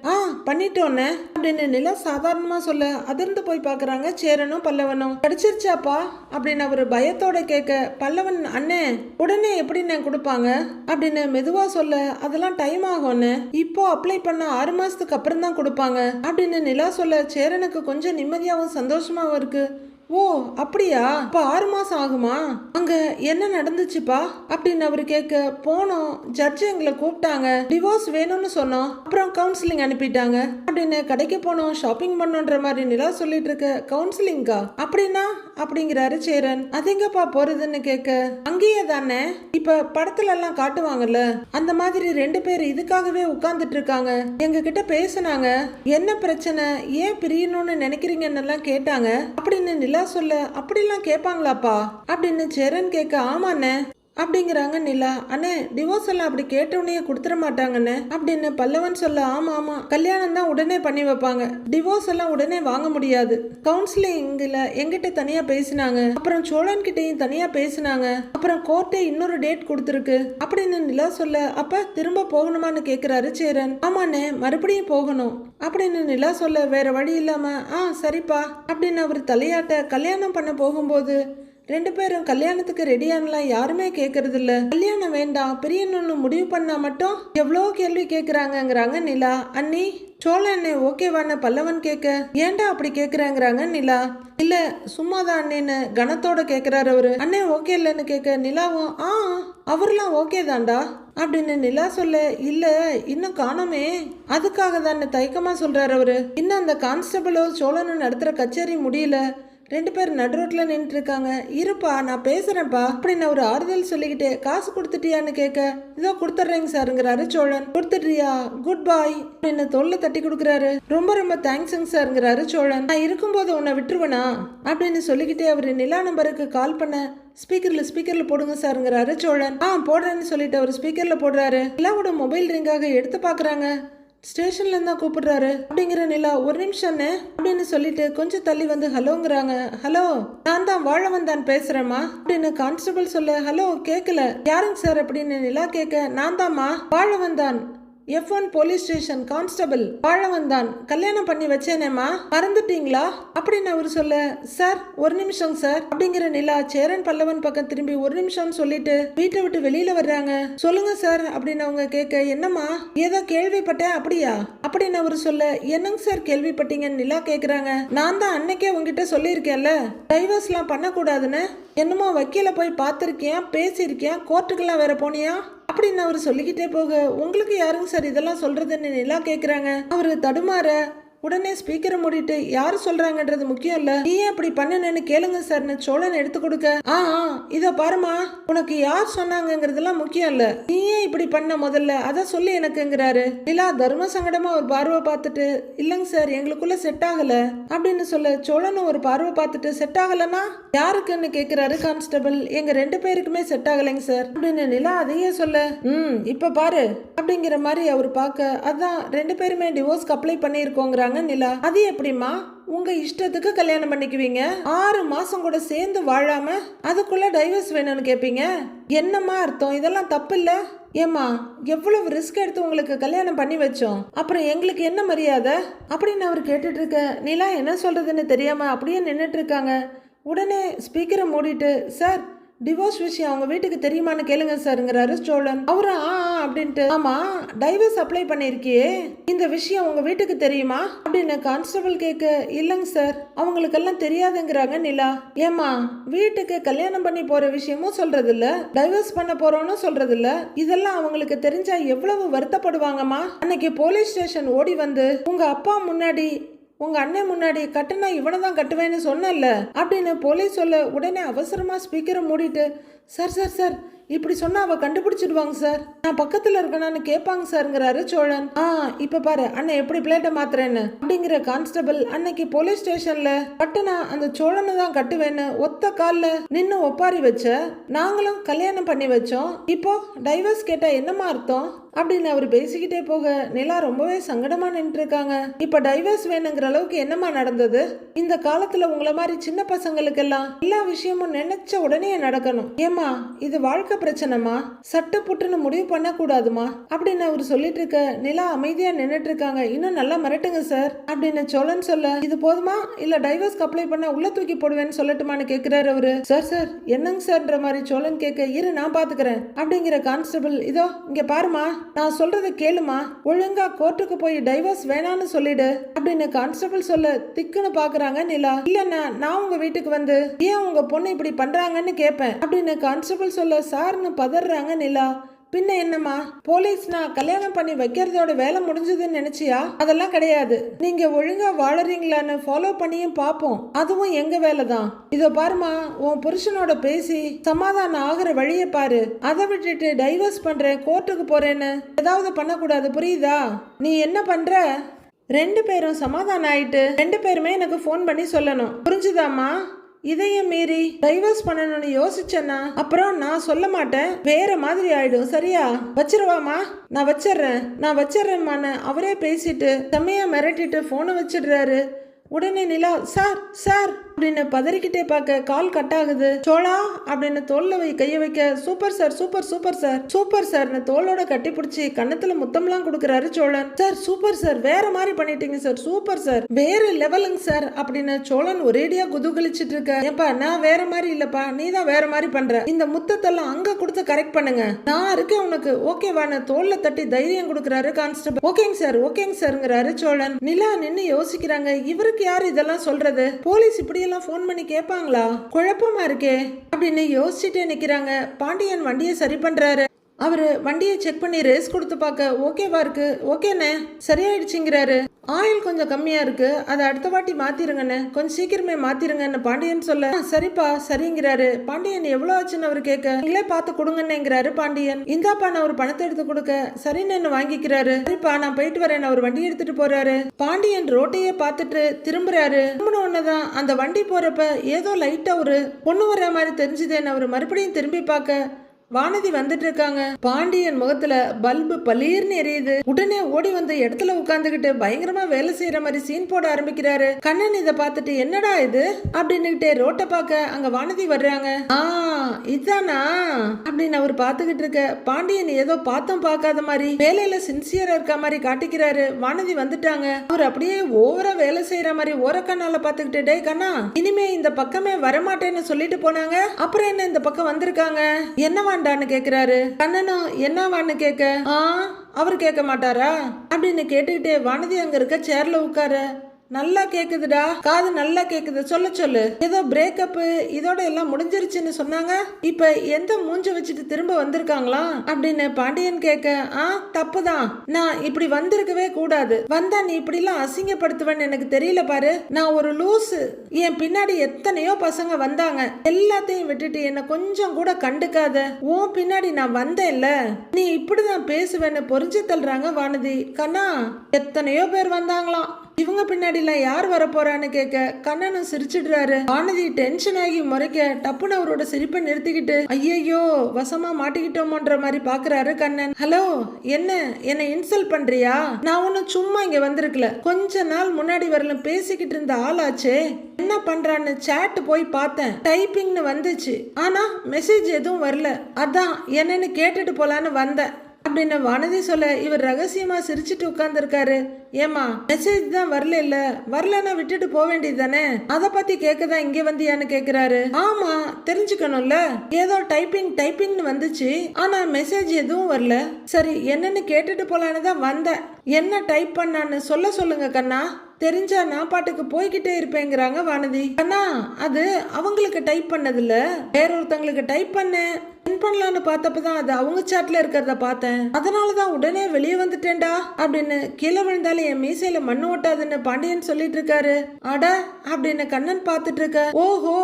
பண்ணிட்டோன்னு அப்படின்னு நிலா சாதாரணமா சொல்ல அதிர்ந்து போய் பாக்குறாங்க சேரனும் பல்லவனும். கிடைச்சிருச்சாப்பா அப்படின்னு அவரு பயத்தோட கேட்க பல்லவன் அண்ணே உடனே எப்படி நான் கொடுப்பாங்க அப்படின்னு மெதுவா சொல்ல அதெல்லாம் டைம் ஆகும்னு, இப்போ அப்ளை பண்ண 6 மாசத்துக்கு அப்புறம் தான் கொடுப்பாங்க அப்படின்னு நிலா சொல்ல சேரனுக்கு கொஞ்சம் நிம்மதியாகவும் சந்தோஷமாவும் இருக்கு. ஓ அப்படியா, இப்ப 6 மாசம் ஆகுமா, அங்க என்ன நடந்துச்சுப்பா அப்படின்னு அவரு கேட்க போனோம், ஜட்ஜ் எங்களை கூப்பிட்டாங்க, டிவோர்ஸ் வேணும்னு சொன்னோம், அப்புறம் கவுன்சிலிங் அனுப்பிட்டாங்க அப்படின்னு கடைக்கு போனோம், ஷாப்பிங் பண்ணோன்ற மாதிரி நிலா சொல்லிட்டு இருக்க. கவுன்சிலிங்கா அப்படின்னா அப்படிங்கிறாரு சேரன். அதுங்கப்பா போறதுன்னு கேட்க அங்கேயே தானே இப்ப படத்துல எல்லாம் காட்டுவாங்கல்ல அந்த மாதிரி 2 பேர் இதுக்காகவே உட்கார்ந்துட்டு இருக்காங்க, எங்க கிட்ட பேசினாங்க, என்ன பிரச்சனை ஏன் பிரியணும்னு நினைக்கிறீங்கன்னு எல்லாம் கேட்டாங்க அப்படின்னு நிலா சொல்ல அப்படிலாம் கேட்பாங்களாப்பா அப்படின்னு சேரன் கேட்க ஆமாண்ணே அப்படிங்கிறாங்க நிலா. அண்ணே டிவோர்ஸ் எல்லாம் அப்படி கேட்டவுடனே கொடுத்துட மாட்டாங்கண்ணே அப்படின்னு பல்லவன் சொல்ல ஆமா கல்யாணம் தான் உடனே பண்ணி வைப்பாங்க, டிவோர்ஸ் எல்லாம் உடனே வாங்க முடியாது, கவுன்சிலிங்ல எங்கிட்ட தனியா பேசினாங்க, அப்புறம் சோழன் கிட்டையும் தனியா பேசினாங்க, அப்புறம் கோர்ட்டே இன்னொரு டேட் கொடுத்துருக்கு அப்படின்னு நிலா சொல்ல அப்ப திரும்ப போகணுமான்னு கேக்குறாரு சேரன். ஆமாண்ணே மறுபடியும் போகணும் அப்படின்னு நிலா சொல்ல வேற வழி இல்லாம சரிப்பா அப்படின்னு அவர் தலையாட்ட கல்யாணம் பண்ண போகும்போது 2 பேரும் கல்யாணத்துக்கு ரெடியானலாம் யாருமே கேட்கறது இல்ல, கல்யாணம் வேண்டாம் பிரியணும்னு முடிவு பண்ணா மட்டும் எவ்வளோ கேள்வி கேட்குறாங்கங்கிறாங்க நிலா. அண்ணி சோழ அண்ணே ஓகேவான பல்லவன் கேட்க ஏன்டா அப்படி கேட்குறாங்கிறாங்க நிலா. இல்ல சும்மாதான் அண்ணேன்னு கணத்தோட கேட்குறாரு அவரு. அண்ணே ஓகே இல்லைன்னு கேட்க நிலாவும் அவர்லாம் ஓகே தான்டா அப்படின்னு நிலா சொல்ல இல்ல இன்னும் காணோமே அதுக்காக தான் தயக்கமா சொல்றாரு அவரு. இன்னும் அந்த கான்ஸ்டபிளோ சோழனும் நடத்துற கச்சேரி முடியல, 2 பேர் நடு ரோட்ல நின்று இருக்காங்க, இருப்பா நான் பேசுறேன்ப்பா அப்படின்னு ஒரு ஆறுதல் சொல்லிக்கிட்டு காசு கொடுத்துட்டியான்னு கேட்க இதோ கொடுத்துட்றேங்க சாருங்கிறாரு சோழன். கொடுத்துட்றியா குட் பாய் அப்படின்னு தோல்ல தட்டி கொடுக்குறாரு. ரொம்ப தேங்க்ஸுங்க சாருங்கிறாரு சோழன். நான் இருக்கும்போது உன்னை விட்டுருவனா அப்படின்னு சொல்லிக்கிட்டே அவரு நிலா நம்பருக்கு கால் பண்ண ஸ்பீக்கர்ல போடுங்க சாருங்கிறாரு சோழன். போடுறேன்னு சொல்லிட்டு அவர் ஸ்பீக்கர்ல போடுறாரு. நிலாவோட மொபைல் ரிங்காக எடுத்து பாக்குறாங்க. ஸ்டேஷன்ல இருந்தா கூப்பிடுறாரு அப்படிங்கிற நிலா ஒரு நிமிஷம்னு அப்படின்னு சொல்லிட்டு கொஞ்சம் தள்ளி வந்து ஹலோங்கிறாங்க. ஹலோ நான் தான் வாழவந்தான் பேசுறேம்மா அப்படின்னு கான்ஸ்டபிள் சொல்ல ஹலோ கேட்கல யாருங்க சார் அப்படின்னு நிலா கேட்க நான் தான்மா Vazhavanthan F1 police station constable Vazhavanthan, கல்யாணம் பண்ணி வச்சேனேம்மா மறந்துட்டீங்களா அப்படின்னு அவர் சொல்ல சார் ஒரு நிமிஷம் சார் அப்படிங்கிற நிலா சேரன் பல்லவன் பக்கம் திரும்பி ஒரு நிமிஷம்னு சொல்லிட்டு வீட்டை விட்டு வெளியில வர்றாங்க. சொல்லுங்க சார் அப்படின்னு அவங்க கேட்க என்னம்மா ஏதோ கேள்விப்பட்டேன் அப்படியா அப்படின்னு அவர் சொல்ல என்னங்க சார் கேள்விப்பட்டீங்கன்னு நிலா கேக்குறாங்க. நான் தான் அன்னைக்கே உங்ககிட்ட சொல்லியிருக்கேன்ல டைவர்ஸ்லாம் பண்ணக்கூடாதுன்னு, என்னமோ வக்கீல போய் பார்த்துருக்கேன் பேசியிருக்கேன் கோர்ட்டுக்கெல்லாம் வேற போனியா அப்படின்னு அவர் சொல்லிக்கிட்டே போக உங்களுக்கு யாருங்க சார் இதெல்லாம் சொல்றதுன்னு நிலா கேட்குறாங்க. அவரு தடுமாற உடனே ஸ்பீக்கரை மூடிட்டு யாரு சொல்றாங்கன்றது முக்கியம் இல்ல, நீ ஏன் இப்படி பண்ணுனேன்னு கேளுங்க சார்னு சோழன் எடுத்து கொடுக்க, இத பாருமா, உனக்கு யார் சொன்னாங்கங்கிறதுலாம் முக்கியம் இல்ல, நீ ஏன் இப்படி பண்ண முதல்ல அத சொல்லி எனக்குங்கிறாரு. நிலா தர்ம சங்கடமா ஒரு பார்வை பார்த்துட்டு, இல்லங்க சார் எங்களுக்குள்ள செட் ஆகல அப்படின்னு சொல்ல, சோழனும் ஒரு பார்வை பார்த்துட்டு செட் ஆகலன்னா யாருக்குன்னு கேக்குறாரு கான்ஸ்டபிள். எங்க 2 பேருக்குமே செட் ஆகலைங்க சார் அப்படின்னு நிலா அதையே சொல்ல, இப்ப பாரு அப்படிங்கிற மாதிரி அவர் பார்க்க, அதான் 2 பேருமே டிவோர்ஸ்க்கு அப்ளை பண்ணியிருக்கோங்கிறாங்க நிலா. அது எப்படிமா உங்க இஷ்டத்துக்கு கல்யாணம் பண்ணிக்குவீங்க, 6 மாசம் கூட சேர்ந்து வாழாம அதுக்குள்ள டைவர்ஸ் வேணும்னு கேப்பீங்க, என்னம்மா அர்த்தம், இதெல்லாம் தப்பு இல்ல? ஏமா எவ்வளவு ரிஸ்க் எடுத்து உங்களுக்கு கல்யாணம் பண்ணி வச்சோம், அப்புறம் எங்களுக்கு என்ன மரியாதை அப்படின்னு அவர் கேட்டுட்டு இருக்க, நிலா என்ன சொல்றதுன்னு தெரியாம அப்படியே நின்றுட்டு இருக்காங்க. உடனே ஸ்பீக்கரை மூடிட்டு, சார் டிவோர்ஸ் விஷயம் அவங்க வீட்டுக்கு தெரியுமான்னு கேளுங்க சார்ங்கிறாரு சோழன். அவரு அப்படின்ட்டு, ஆமா டைவர்ஸ் அப்ளை பண்ணிருக்கியே, இந்த விஷயம் உங்க வீட்டுக்கு தெரியுமா அப்படின்னு கான்ஸ்டபிள் கேட்க, இல்லங்க சார் அவங்களுக்கெல்லாம் தெரியாதுங்கிறாங்க நிலா. ஏமா வீட்டுக்கு கல்யாணம் பண்ணி போற விஷயமும் சொல்றது இல்ல, டைவர்ஸ் பண்ண போறோம்னு சொல்றது இல்ல, இதெல்லாம் அவங்களுக்கு தெரிஞ்சா எவ்வளவு வருத்தப்படுவாங்கம்மா. அன்னைக்கு போலீஸ் ஸ்டேஷன் ஓடி வந்து உங்க அப்பா முன்னாடி உங்க அண்ணன் முன்னாடி கட்டுனா இவனை தான் கட்டுவேன்னு சொன்னல அப்படின்னு போலீஸ் சொல்ல, உடனே அவசரமா ஸ்பீக்கரை மூடிட்டு, சார் சார் சார் இப்படி சொன்னா அவ கண்டுபிடிச்சிடுவாங்க சார், நான் பக்கத்துல இருக்கணும்னு கேட்பாங்க சார்ங்கிறாரு சோழன். இப்ப பாரு அண்ணன் எப்படி பிளேட்டை மாத்துறேன்னு அப்படிங்கிற கான்ஸ்டபிள் அன்னைக்கு போலீஸ் ஸ்டேஷன்ல கட்டுனா அந்த சோழனை தான் கட்டுவேன்னு ஒத்த கால்ல நின்னு ஒப்பாரி வச்ச, நாங்களும் கல்யாணம் பண்ணி வச்சோம், இப்போ டைவர்ஸ் கேட்டா என்னமா அர்த்தம் அப்படின்னு அவர் பேசிக்கிட்டே போக, நிலா ரொம்பவே சங்கடமா நின்று இருக்காங்க. இப்ப டைவர்ஸ் வேணுங்கிற அளவுக்கு என்னமா நடந்தது? இந்த காலத்துல உங்களை மாதிரி சின்ன பசங்களுக்கெல்லாம் எல்லா விஷயமும் நினைச்ச உடனே நடக்கணும். ஏமா இது வாழ்க்கை பிரச்சனைமா, சட்டு புட்டுன்னு முடிவு பண்ண கூடாதுமா அப்படின்னு அவர் சொல்லிட்டு இருக்க, நிலா அமைதியா நின்றுட்டு இருக்காங்க. இன்னும் நல்லா மிரட்டுங்க சார் அப்படின்னு சோழன் சொல்ல, இது போதுமா இல்ல டைவர்ஸ்க்கு அப்ளை பண்ண உள்ள தூக்கி போடுவேன்னு சொல்லட்டுமான்னு கேக்குறாரு அவரு. சார் சார் என்னங்க சார்ன்ற மாதிரி சோழன் கேட்க, இரு நான் பாத்துக்கிறேன் அப்படிங்கிற கான்ஸ்டபிள், இதோ இங்க பாருமா, நான் சொல்றத கேளுமா, ஒழுங்கா கோர்ட்டுக்கு போய் டைவர்ஸ் வேணான்னு சொல்லிடு அப்படின்னு கான்ஸ்டபிள் சொல்ல, திக்குன்னு பாக்குறாங்க நிலா. இல்லன்னா நான் உங்க வீட்டுக்கு வந்து ஏன் உங்க பொண்ணு இப்படி பண்றாங்கன்னு கேட்பேன் அப்படின்னு கான்ஸ்டபிள் சொல்ல, சார்னு பதறாங்க நிலா. பின்ன என்னம்மா போலீஸ்னா கல்யாணம் பண்ணி வைக்கிறதோட வேலை முடிஞ்சதுன்னு நினைச்சியா? அதெல்லாம் கிடையாது, நீங்க ஒழுங்கா வாழறீங்களான்னு ஃபாலோ பண்ணியும் பாப்போம், அதுவும் எங்க வேலை தான். இதோ பாருமா, உன் புருஷனோட பேசி சமாதானம் ஆகிற வழியை பாரு, அதை விட்டுட்டு டைவர்ஸ் பண்றேன் கோர்ட்டுக்கு போறேன்னு ஏதாவது பண்ணக்கூடாது, புரியுதா? நீ என்ன பண்ற? 2 பேரும் சமாதானம் ஆயிட்டு 2 பேருமே எனக்கு ஃபோன் பண்ணி சொல்லணும், புரிஞ்சுதாமா? இதையும் மீறி டைவர்ஸ் பண்ணணும்னு யோசிச்சேன்னா அப்புறம் நான் சொல்ல மாட்டேன், வேற மாதிரி ஆயிடும், சரியா? வச்சிருவாமா, நான் வச்சிடுறேன்மான்னு அவரே பேசிட்டு செம்மையா மிரட்டிட்டு போனை வச்சிடுறாரு. உடனே நிலா சார் சார் அப்படின்னு பதறிக்கிட்டே பார்க்க கால் கட் ஆகுது. சோழா அப்படின்னு தோல்ல கைய வைக்க, super sir super super sir super சார்னு தோளோட கட்டி பிடிச்சி கன்னத்துல முத்தம்லாம் கொடுக்கறாரு சோழன். சார் சூப்பர் சார், வேற மாதிரி பண்ணிட்டீங்க சார், சூப்பர் சார், வேற லெவலுங்க சார் அப்படின்னு சோழன் ஒரேடியா குதூகலிச்சிட்டு இருக்க. ஏப்பா நான் வேற மாதிரி இல்லப்பா, நீ தான் வேற மாதிரி பண்ற, இந்த முத்தத்தெல்லாம் அங்க கொடுத்து கரெக்ட் பண்ணுங்க, நான் இருக்கேன் உனக்கு, ஓகேவான்னு தோல்ல தட்டி தைரியம் கொடுக்கறாரு கான்ஸ்டபிள். ஓகேங்க சார்ங்கிறாரு சோழன். நிலா நின்னு யோசிக்கிறாங்க, இவருக்கு யாரு இதெல்லாம் சொல்றது, போலீஸ் இப்படி எல்லாம் போன் பண்ணி கேட்பாங்களா, குழப்பமா இருக்கே அப்படின்னு யோசிச்சுட்டே நிக்கிறாங்க. பாண்டியன் வண்டியை சரி பண்றாரு. அவரு வண்டியை செக் பண்ணி ரேஸ் கொடுத்து பார்க்க, ஓகேவா இருக்கு, ஓகேண்ணே சரியாயிடுச்சுங்கிறாரு. ஆயில் கொஞ்சம் கம்மியா இருக்கு, அதை அடுத்த வாட்டி மாத்திருங்கண்ணே, கொஞ்சம் சீக்கிரமே மாத்திருங்கன்னு பாண்டியன் சொல்ல, சரிப்பா சரிங்கிறாரு. பாண்டியன் எவ்வளவு ஆச்சுன்னு அவரு கேட்க, நீங்களே பார்த்து கொடுங்கன்னுங்கிறாரு பாண்டியன். இந்தாப்பா நான் ஒரு பணத்தை எடுத்து கொடுக்க, சரின்னு வாங்கிக்கிறாரு. சரிப்பா நான் போயிட்டு வரேன், அவர் வண்டி எடுத்துட்டு போறாரு. பாண்டியன் ரோட்டையே பார்த்துட்டு திரும்புறாரு. திரும்பினதான் அந்த வண்டி போறப்ப ஏதோ லைட்டா ஒரு பொண்ணு வர்ற மாதிரி தெரிஞ்சுதேன்னு அவர் மறுபடியும் திரும்பி பார்க்க, வானதி வந்துட்டு இருக்காங்க. பாண்டியன் முகத்துல பல்பு பளீர்னு எரியுது. உடனே ஓடி வந்து இடத்துல உட்கார்ந்துகிட்டு பயங்கரமா வேலை செய்யற மாதிரி சீன் போட ஆரம்பிக்கிறாரு. கண்ணன் இதை பார்த்துட்டு என்னடா இது அப்படின்னுகிட்டே ரோட்டை பார்க்க அங்க வானதி வர்றாங்க. இதானா அப்படின்னு அவர் பார்த்துக்கிட்டு இருக்க, பாண்டியன் ஏதோ பார்த்தோம் பார்க்காத மாதிரி வேலையில சின்சியரா இருக்க மாதிரி காட்டிக்கிறாரு. வானதி வந்துட்டாங்க. அவர் அப்படியே ஓவரா வேலை செய்யற மாதிரி ஓரக்கண்ணால பார்த்துக்கிட்டு, டே கண்ணா இனிமே இந்த பக்கமே வரமாட்டேன்னு சொல்லிட்டு போனாங்க, அப்புறம் என்ன இந்த பக்கம் வந்திருக்காங்க, என்னவா கேக்குறாரு. கண்ணனும் என்னவான்னு கேட்க, அவரு கேட்க மாட்டாரா அப்படின்னு கேட்டுக்கிட்டே வானதி அங்க இருக்க சேர்ல உட்கார, நல்லா கேக்குதுடா, காது நல்லா கேக்குது, சொல்ல சொல்லு. ஏதோ பிரேக்கப் இதோட எல்லாம் முடிஞ்சிருச்சுன்னு சொன்னாங்க, இப்ப எந்த மூஞ்ச வச்சுட்டு திரும்ப வந்திருக்காங்களா அப்படின்னு பாண்டியன் கேட்க, தப்புதான், நான் இப்படி வந்திருக்கவே கூடாது, வந்தா நீ இப்படி எல்லாம் அசிங்கப்படுத்துவேன்னு எனக்கு தெரியல பாரு, நான் ஒரு லூசு, என் பின்னாடி எத்தனையோ பசங்க வந்தாங்க, எல்லாத்தையும் விட்டுட்டு என்ன கொஞ்சம் கூட கண்டுக்காத, உன் பின்னாடி நான் வந்தேன்ல, நீ இப்படிதான் பேசுவேன்னு பொறிஞ்சு தள்ளுறாங்க வானதி. கண்ணா, எத்தனையோ பேர் வந்தாங்களாம், இவங்க பின்னாடிலாம் யார் வர போறான்னு கேட்க கண்ணனும் சிரிச்சிடுறாரு. வானதி டென்ஷன் ஆகி முறைக்க டப்புன்னு அவரோட சிரிப்பை நிறுத்திக்கிட்டு ஐயோ வசமா மாட்டிக்கிட்டோமோன்ற மாதிரி பாக்குறாரு கண்ணன். ஹலோ, என்ன இன்சல்ட் பண்றியா? நான் ஒன்னும் சும்மா இங்க வந்திருக்கல, கொஞ்ச நாள் முன்னாடி வரலும் பேசிக்கிட்டு இருந்த ஆளாச்சே, என்ன பண்றான்னு சாட் போய் பார்த்தேன், டைப்பிங்னு வந்துச்சு, ஆனா மெசேஜ் எதுவும் வரல, அதான் என்னன்னு கேட்டுட்டு போலான்னு வந்தேன் அப்படின்னு வானதி சொல்ல இவர் ரகசியமா சிரிச்சுட்டு உட்கார்ந்துருக்காரு. ஏமா, மெசேஜ் தான் வரலன்னா விட்டுட்டு போக வேண்டியது தானே, அதை பத்தி கேட்கதான் இங்க வந்தியான்னு கேக்குறாரு. ஆமா, தெரிஞ்சுக்கணும்ல, ஏதோ டைப்பிங்னு வந்துச்சு, ஆனா மெசேஜ் எதுவும் வரல, சரி என்னன்னு கேட்டுட்டு போலான்னு தான் வந்தேன், என்ன டைப் பண்ணான்னு சொல்லுங்க கண்ணா, தெரிஞ்சா நான் பாட்டுக்கு போய்கிட்டே இருப்பேங்கிறாங்க வானதி. அண்ணா, அது அவங்களுக்கு டைப் பண்ணதில்ல, வேற ஒருத்தங்களுக்கு டைப் பண்ணலான்னு பார்த்தப்பதான் அது அவங்க சாட்ல இருக்கிறத பார்த்தேன், அதனாலதான் உடனே வெளியே வந்துட்டேன்டா அப்படின்னு. கீழே விழுந்தாலும் என் மீசையில மண்ணு ஓட்டாதுன்னு பாண்டியன் சொல்லிட்டு இருக்காரு. அட அப்படின்னு கண்ணன் பார்த்துட்டு இருக்க. ஓஹோ,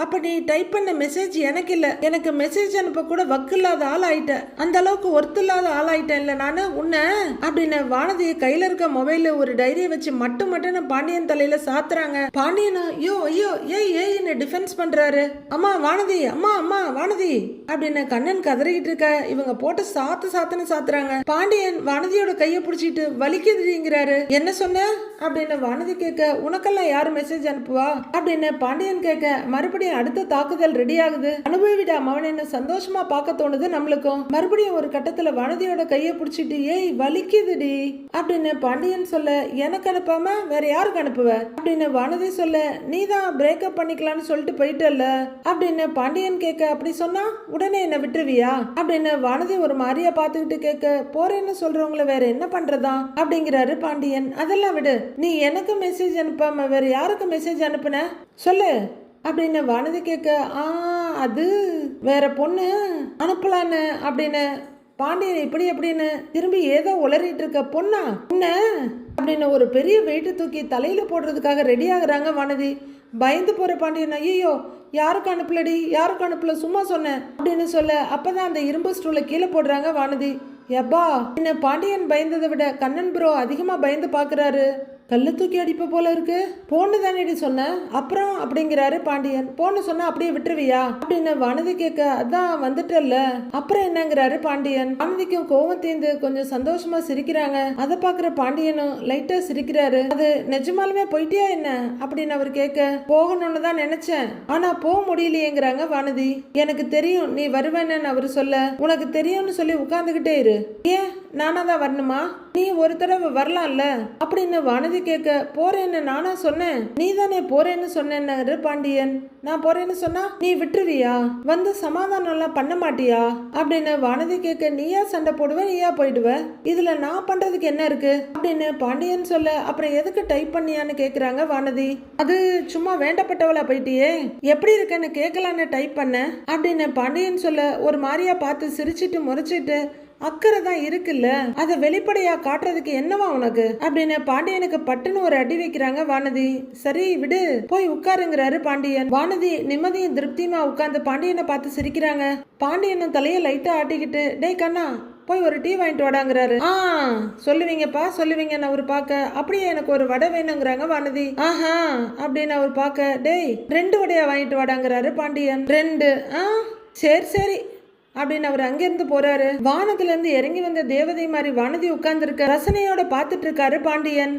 அப்ப நீ டைப் பண்ண மெசேஜ் எனக்கு இல்ல, எனக்கு மெசேஜ் அனுப்ப கூட வக்கு இல்லாத ஆள் ஆயிட்டேன், அந்த அளவுக்கு ஒர்த்து இல்லாத ஆள் ஆயிட்டேன் இல்ல நானு உன்ன அப்படின்னு. வானதி கையில இருக்க மொபைல்ல ஒரு டைரியை வச்சு மட்டும் பாண்டியன் தலையில சாத்துறாங்க. பாண்டியனும் ஐயோ ஏன்னு டிஃபென்ஸ் பண்றாரு. அம்மா வானதி, அம்மா வானதி அப்படின்னு கண்ணன் கதறிக்கிட்டு இருக்க. இவங்க போட்டு சாத்துன்னு சாத்துறாங்க. பாண்டியன் வானதியோட கையை பிடிச்சிட்டு வலிக்குதுங்கிறாரு. என்ன சொன்ன அப்படின்னு வானதி கேட்க, உனக்கெல்லாம் யாரு மெசேஜ் அனுப்புவா அப்படின்னு பாண்டியன் கேட்க, மறுபடியும் அடுத்த தாக்குதல் ரெடி ஆகுது. அனுபவிடா மவனேன்னு சந்தோஷமா பார்க்க தோணுது நம்மளுக்கும். மறுபடியும் ஒரு கட்டத்துல வானதியோட கையை பிடிச்சிட்டு ஏய் வலிக்குதுடி அப்படின்னு பாண்டியன் சொல்ல, எனக்கு அனுப்பாம வேற யாருக்கு அனுப்புவ அப்படின்னு வானதி சொல்ல, நீ தான் பிரேக்கப் பண்ணிக்கலாம்னு சொல்லிட்டு போயிட்டல்ல அப்படின்னு பாண்டியன் கேட்க, அப்படி சொன்னா உடனே என்ன விட்டுருவியா அப்படின்னு வானதி ஒரு மாதிரியா பார்த்துக்கிட்டு கேட்க, போறேன்னு சொல்றவங்கள வேற என்ன பண்றதா அப்படிங்கிறாரு பாண்டியன். அதெல்லாம் விடு, நீ எனக்கு மெசேஜ் அனுப்பாம வேற யாருக்கு மெசேஜ் அனுப்புன சொல்லு அப்படின்னு வானதி கேட்க, அது வேற பொண்ணு அனுப்பலான்னு அப்படின்னு பாண்டியன் இப்படி அப்படின்னு திரும்பி ஏதோ உளறிட்டு இருக்க. பொண்ணா உன்ன அப்படின்னு ஒரு பெரிய வெயிட்டு தூக்கி தலையில போடுறதுக்காக ரெடி ஆகுறாங்க வானதி. பயந்து போற பாண்டியன் ஐயோ யாருக்கு அனுப்பல சும்மா சொன்னேன் அப்படின்னு சொல்ல, அப்பதான் அந்த இரும்பு ஸ்டூலை கீழே போடுறாங்க வானதி. எப்பா என்ன பாண்டியன் பயந்ததை விட கண்ணன் ப்ரோ அதிகமா பயந்து பாக்குறாரு. கல்ல தூக்கி அடிப்ப போல இருக்கு. போன்னு தானேடி சொன்ன, அப்புறம் அப்படிங்கிறாரு பாண்டியன். போன்னு சொன்னா அப்படியே விட்டுருவியா அப்படின்னு வானதி கேட்க, அதான் வந்துட்டல்ல அப்புறம் என்னங்கிறாரு பாண்டியன். வானதிக்கும் கோவம் தீர்ந்து கொஞ்சம் சந்தோஷமா சிரிக்கிறாங்க. அதை பாக்குற பாண்டியனும் லைட்டா சிரிக்கிறாரு. அது நிஜமாலுமே போயிட்டியா என்ன அப்படின்னு அவர் கேட்க, போகணும்னு தான் நினைச்சேன், ஆனா போக முடியலையேங்கிறாங்க வானதி. எனக்கு தெரியும் நீ வருவேன்னு அவரு சொல்ல, உனக்கு தெரியும்னு சொல்லி உட்கார்ந்துகிட்டே இரு. ஏன் நானா தான் வரணுமா, நீ ஒரு தடவை வரலாம்ல அப்படின்னு வானதி கேட்க, போறேன்னு நானா சொன்னேன், நீ தானே போறேன்னு சொன்னேன்னு பாண்டியன். நான் போறேன்னு சொன்னா நீ விட்டுருவியா, வந்து சமாதானம் எல்லாம் பண்ண மாட்டியா அப்படின்னு வானதி கேட்க, நீயா சண்டை போடுவ, நீயா போயிடுவ, இதுல நான் பண்றதுக்கு என்ன இருக்கு அப்படின்னு பாண்டியன் சொல்ல, அப்புறம் எதுக்கு டைப் பண்ணியான்னு கேக்குறாங்க வானதி. அது சும்மா வேண்டப்பட்டவளா போயிட்டியே, எப்படி இருக்குன்னு கேட்கலான்னு டைப் பண்ண அப்படின்னு பாண்டியன் சொல்ல, ஒரு மாதிரியா பார்த்து சிரிச்சிட்டு முறைச்சிட்டு, அக்கறை தான் இருக்குல்ல, அதை வெளிப்படையா காட்டுறதுக்கு என்னவா உனக்கு அப்படின்னு பாண்டியனுக்கு பட்டுன்னு ஒரு அடி வைக்கிறாங்க வானதி. சரி விடு, போய் உட்காருங்கிறாரு பாண்டியன். வானதி நிம்மதியும் திருப்தியுமா உட்கார்ந்து பாண்டியனை பார்த்து சிரிக்கிறாங்க. பாண்டியனும் தலையை லைட்டா ஆட்டிக்கிட்டு, டேய் கண்ணா போய் ஒரு டீ வாங்கிட்டு வாடாங்கிறாரு. சொல்லுவீங்கன்னு அவர் பார்க்க, அப்படியே எனக்கு ஒரு வடை வேணுங்கிறாங்க வானதி. ஆஹா அப்படின்னு அவர் பார்க்க, டேய் 2 வடையா வாங்கிட்டு வாடாங்கிறாரு பாண்டியன். 2? சரி அப்படின்னு அவர் அங்கிருந்து போறாரு. வானத்துல இருந்து இறங்கி வந்த தேவதை மாதிரி வானதி உட்கார்ந்து இருக்க ரசனையோட பார்த்துட்டு இருக்காரு பாண்டியன்.